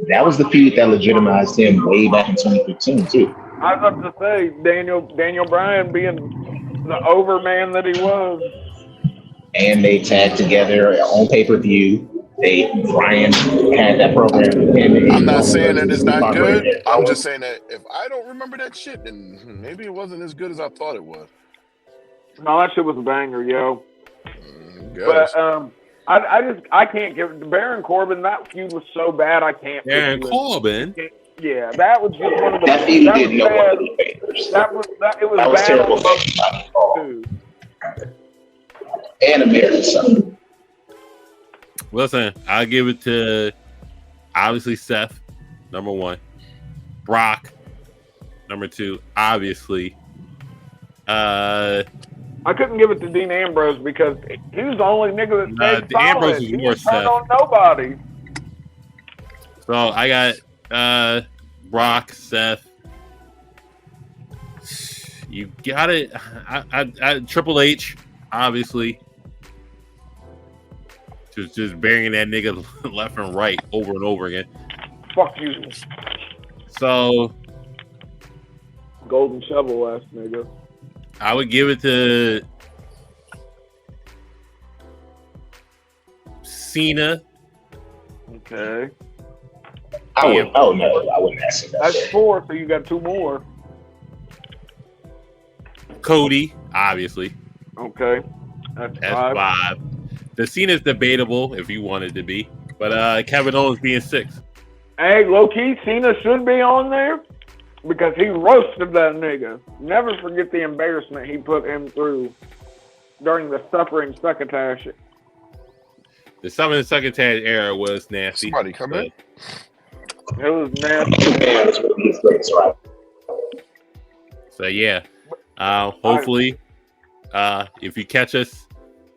that was the feud that legitimized him way back in 2015 too. I was about to say Daniel Bryan being the overman that he was. And they tagged together on pay-per-view. Brian had that program with him and I'm Eddie not Rowan saying that versus it's not Bobby Ray good. and I'm Owen. just saying that if I don't remember that shit, then maybe it wasn't as good as I thought it was. No, that shit was a banger, yo. Guess. But I can't give Baron Corbin. That feud was so bad I can't. Baron put you Corbin. Yeah, that was just one of the. That feud That did was no one bad. any favors. It was That was bad terrible on both thing. too. And American son. Listen, I'll give it to obviously Seth, number one. Brock, number two. Obviously, I couldn't give it to Dean Ambrose because he was the only nigga that stayed Ambrose solid. was He more didn't turn Seth. on nobody. So I got Brock, Seth. You got it. I Triple H, obviously. Just burying that nigga left and right over and over again. Fuck you. So Golden shovel ass nigga. I would give it to Cena. Okay. I wouldn't ask him that. That's 4, so you got 2 more. Cody, obviously. Okay. That's That's 5. 5. The Cena's debatable if you wanted to be. But Kevin Owens being 6. Hey, low-key, Cena should be on there because he roasted that nigga. Never forget the embarrassment he put him through during the suffering succotash. The Summon Succotash era was nasty. Somebody come in. It was nasty. Yeah, that's what he's great, right? So yeah, hopefully, if you catch us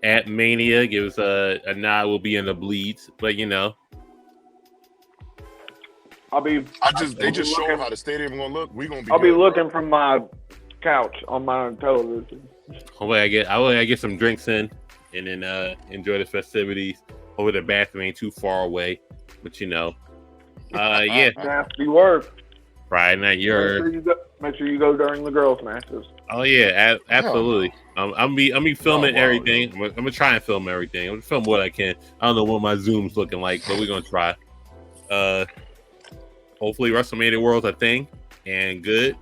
at Mania, give us a nod. We'll be in the bleeds, but you know, They just showed how the stadium gonna look. We gonna be. I'll be good, looking from my couch on my television. hopefully I get some drinks in, and then enjoy the festivities. Hopefully the bathroom ain't too far away, but you know, yeah, Nasty work. Friday night, Make sure you go during the girls' matches. Oh yeah, absolutely. I'm be filming wow, everything. I'm gonna try and film everything. I'm gonna film what I can. I don't know what my Zoom's looking like, but we're gonna try. Hopefully WrestleMania World's a thing and good.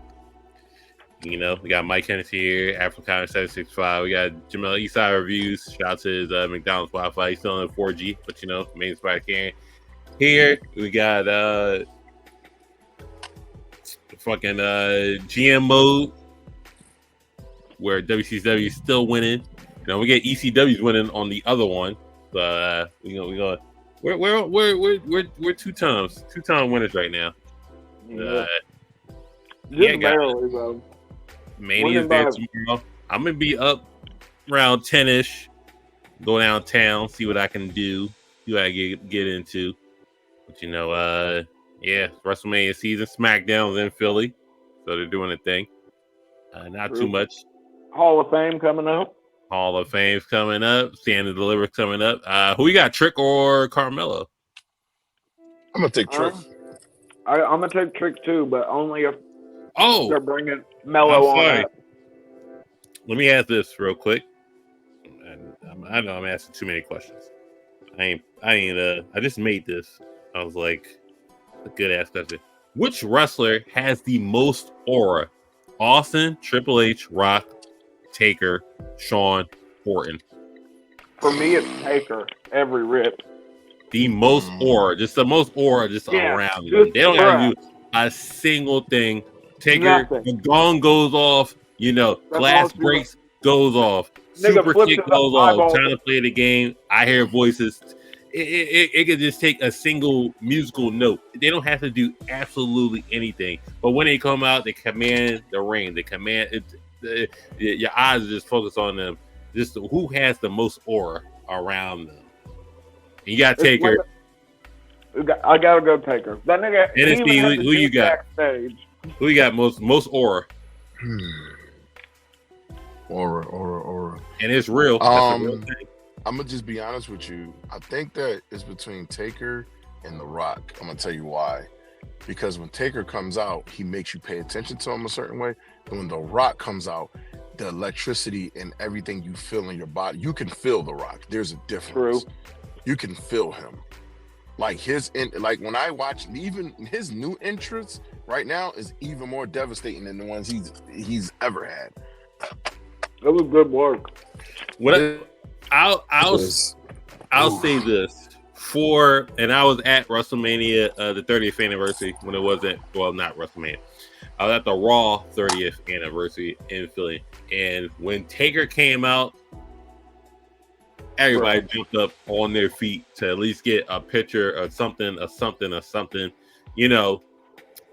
You know, we got Mike Hennessy here, Africana 765. We got Jamel Eastside Reviews. Shout out to his McDonald's Wi-Fi. He's still in 4G, but you know, main spot Karen. Here we got fucking GM mode where WCW is still winning. You know, we get ECW's winning on the other one. So we're two-time winners right now. Yeah, barely though. Mania is there tomorrow. I'm gonna be up around 10ish. Go downtown, see what I can do, see what I get into. But you know, yeah, WrestleMania season. SmackDown's in Philly, so they're doing a thing. Not too much. Hall of Fame coming up. Hall of Fame's coming up. Stand and Deliver coming up. Who you got, Trick or Carmelo? I'm gonna take Trick. I'm gonna take Trick too, but only if they're bringing Mello on. Let me ask this real quick. I know I'm asking too many questions. I just made this. I was like, a good ass question. Which wrestler has the most aura? Austin, Triple H, Rock, Taker, Shawn, Orton. For me, it's Taker. Every rip. The most aura, just the most aura, just around them. They don't have to do a single thing. Taker, the gong goes off. You know, glass breaks, goes off. Super kick goes off. Trying to play the game. I hear voices. It could just take a single musical note. They don't have to do absolutely anything. But when they come out, they command the ring. They command it. Your eyes are just focused on them. Just who has the most aura around them. And you got Taker. I gotta go Taker. That nigga. he NXT, even had who the you juice got? backstage. Who you got most aura? Aura. And it's real. That's a real thing. I'm gonna just be honest with you. I think that it's between Taker and The Rock. I'm gonna tell you why. Because when Taker comes out, he makes you pay attention to him a certain way. And when The Rock comes out, the electricity and everything you feel in your body, you can feel The Rock. There's a difference. True. You can feel him. Like like when I watch even his new entrance right now is even more devastating than the ones he's ever had. That was good work. I'll say this and I was at WrestleMania, the 30th anniversary when it wasn't, well, not WrestleMania. I was at the Raw 30th anniversary in Philly, and when Taker came out, everybody jumped up on their feet to at least get a picture of something. You know,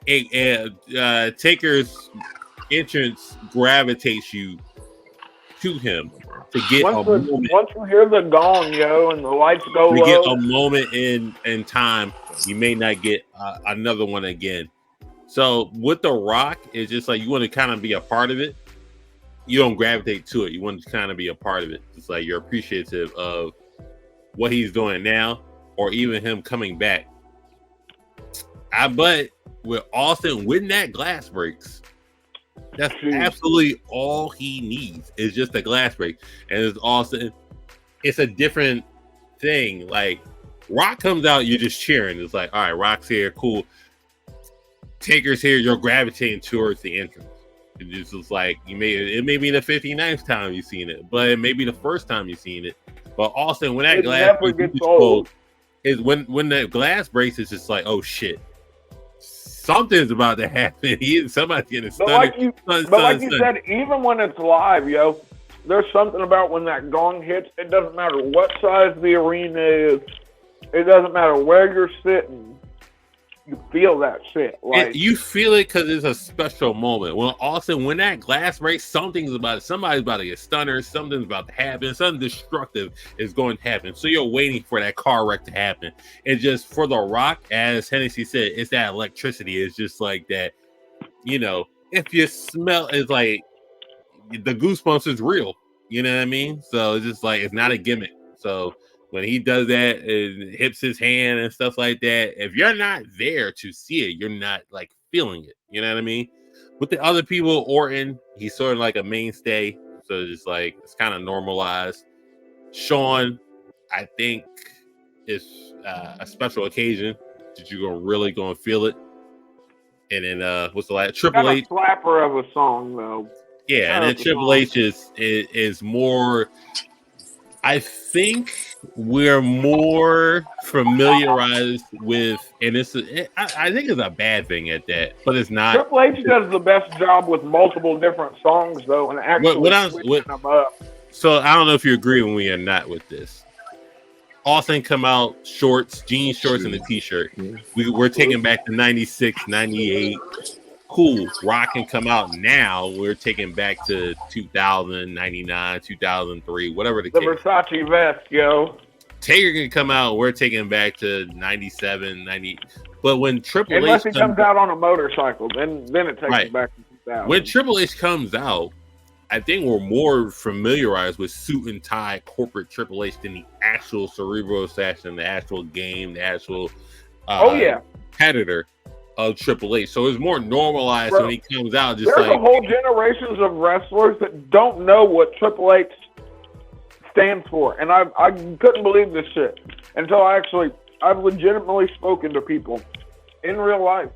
Taker's entrance gravitates you to him to get once you hear the gong, yo, and the lights go low. Get a moment in time, you may not get another one again. So with The Rock, it's just like you want to kind of be a part of it. You don't gravitate to it. You want to kind of be a part of it. It's like you're appreciative of what he's doing now, or even him coming back. But with Austin, when that glass breaks, that's absolutely all he needs is just a glass break. And it's Austin. It's a different thing. Like Rock comes out, you're just cheering. It's like, all right, Rock's here, cool. Taker's here, you're gravitating towards the entrance. It just looks like it may be the 59th time you've seen it, but it may be the first time you've seen it. But Austin, when that glass breaks, is when the glass breaks, it's just like, oh shit, something's about to happen. Somebody's getting stunned. But like you said, even when it's live, yo, there's something about when that gong hits. It doesn't matter what size the arena is. It doesn't matter where you're sitting. You feel that shit. Like you feel it because it's a special moment. Well, also when that glass breaks, something's about it. Somebody's about to get stunned. Something's about to happen. Something destructive is going to happen. So you're waiting for that car wreck to happen. And just for The Rock, as Hennessy said, it's that electricity. It's just like that. You know, if you smell, it's like the goosebumps is real. You know what I mean? So it's just like it's not a gimmick. So when he does that and hips his hand and stuff like that, if you're not there to see it, you're not like feeling it. You know what I mean? With the other people, Orton, he's sort of like a mainstay. So it's just like it's kind of normalized. Shawn, I think it's a special occasion that you're really gonna feel it. And then what's the last? Triple H. Slapper of a song though. Yeah, and then Triple H is more. I think we're more familiarized with, and I think it's a bad thing at that, but it's not. Triple H does the best job with multiple different songs, though, and actually switching them up. So I don't know if you agree with me or not with this. Austin come out shorts, jean shorts, and a t-shirt. We're taking back to 96, 98. Cool. Rock can come out now. We're taking back to 2000, 99, 2003, whatever the case. The Versace vest, yo. Taker can come out. We're taking back to 97, 90. But when Triple Unless H he comes out on a motorcycle, then it takes us back to 2000. When Triple H comes out, I think we're more familiarized with suit and tie corporate Triple H than the actual cerebral assassin, the actual game, the actual competitor of Triple H. So it's more normalized when he comes out. Just there's a whole generations of wrestlers that don't know what Triple H stands for, and I couldn't believe this shit until I've legitimately spoken to people in real life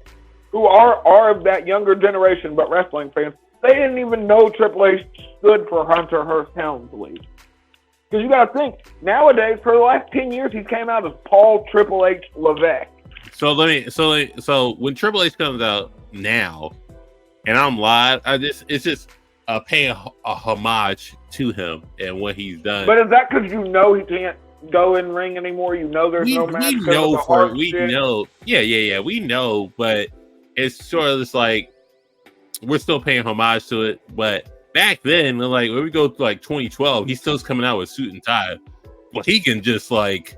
who are of that younger generation, but wrestling fans. They didn't even know Triple H stood for Hunter Hearst Helmsley. Because you got to think, nowadays, for the last 10 years, he came out as Paul Triple H Levesque. So when Triple H comes out now, and I'm live, it's just paying a homage to him and what he's done. But is that because you know he can't go in ring anymore? You know there's no match. We know. Yeah. We know, but it's sort of just like we're still paying homage to it. But back then, like when we go to like 2012, he's still coming out with suit and tie. But he can just like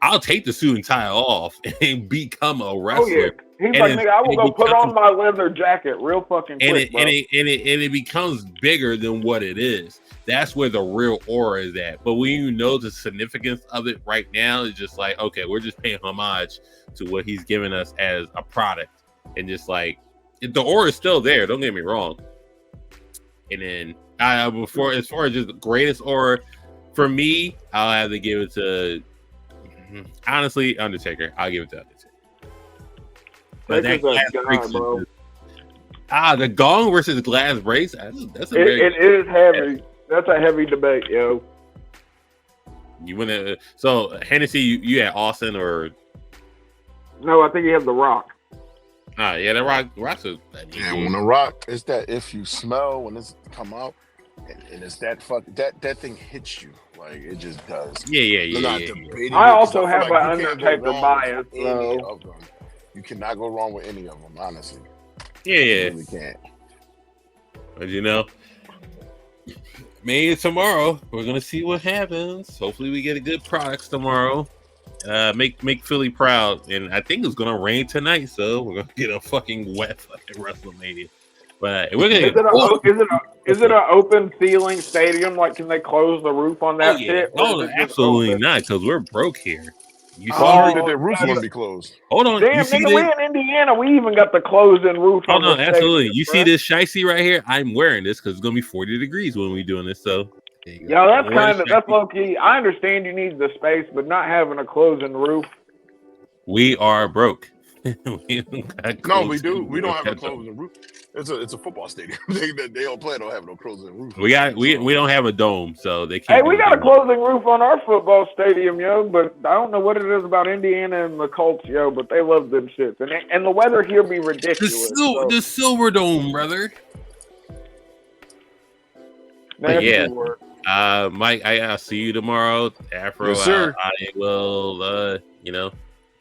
I'll take the suit and tie off and become a Oh wrestler. yeah. He's And like, it- nigga, I and will it go put becomes- on my leather jacket real fucking and quick, it, bro. and it becomes bigger than what it is. That's where the real aura is at. But when you know the significance of it right now, it's just like, okay, we're just paying homage to what he's giving us as a product, and just like the aura is still there. Don't get me wrong. And then before, as far as just the greatest aura for me, I'll have to give it to honestly Undertaker. I'll give it to Undertaker. But Taker's glass that guy, brace is bro. the gong versus glass brace. That's a It is heavy. That's a heavy debate, yo. You win it. So Hennessy, you had Austin or No, I think he has The Rock. yeah, the Rock's a Yeah, when the Rock, it's that if you smell when it's come out, and it's that that thing hits you like it just does. yeah. We're not debating I it, 'cause also feel have like an you can't go Undertaker wrong bias, with any so. of them. You cannot go wrong with any of them, honestly. Yeah. You really can't. But you know, maybe tomorrow we're gonna see what happens. Hopefully, we get a good products tomorrow. Make Philly proud, and I think it's gonna rain tonight, so we're gonna get a fucking wet fucking WrestleMania. But we're gonna. Is it an open ceiling stadium? Like, can they close the roof on that shit? Or No, is it just absolutely open? not, because we're broke here. You Well, I heard see, that their roof's going to be closed. hold on. You Damn, see nigga, we this? in Indiana. We even got the closing roof Oh on no, the absolutely. stadium, You bruh. see this shicey right here? I'm wearing this because it's gonna be 40 degrees when we doing this. So, there you go. Yo, that's I'm wearing that's shicey. low key. I understand you need the space, but not having a closing roof. We are broke. We don't got No, we clothes do. and We don't have a catch up. closing roof. It's a football stadium. they don't plan on having no closing roof. We don't have a dome, so they can't. Hey, we do got a that. closing roof on our football stadium, yo. But I don't know what it is about Indiana and the Colts, yo. But they love them shits, and the weather here be ridiculous. The silver dome, brother. Nasty yeah. work. Mike, I'll see you tomorrow. Afro, Yes, sir. I will.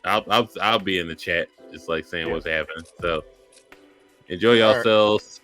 I'll be in the chat, just like saying what's happening. So enjoy All right. yourselves.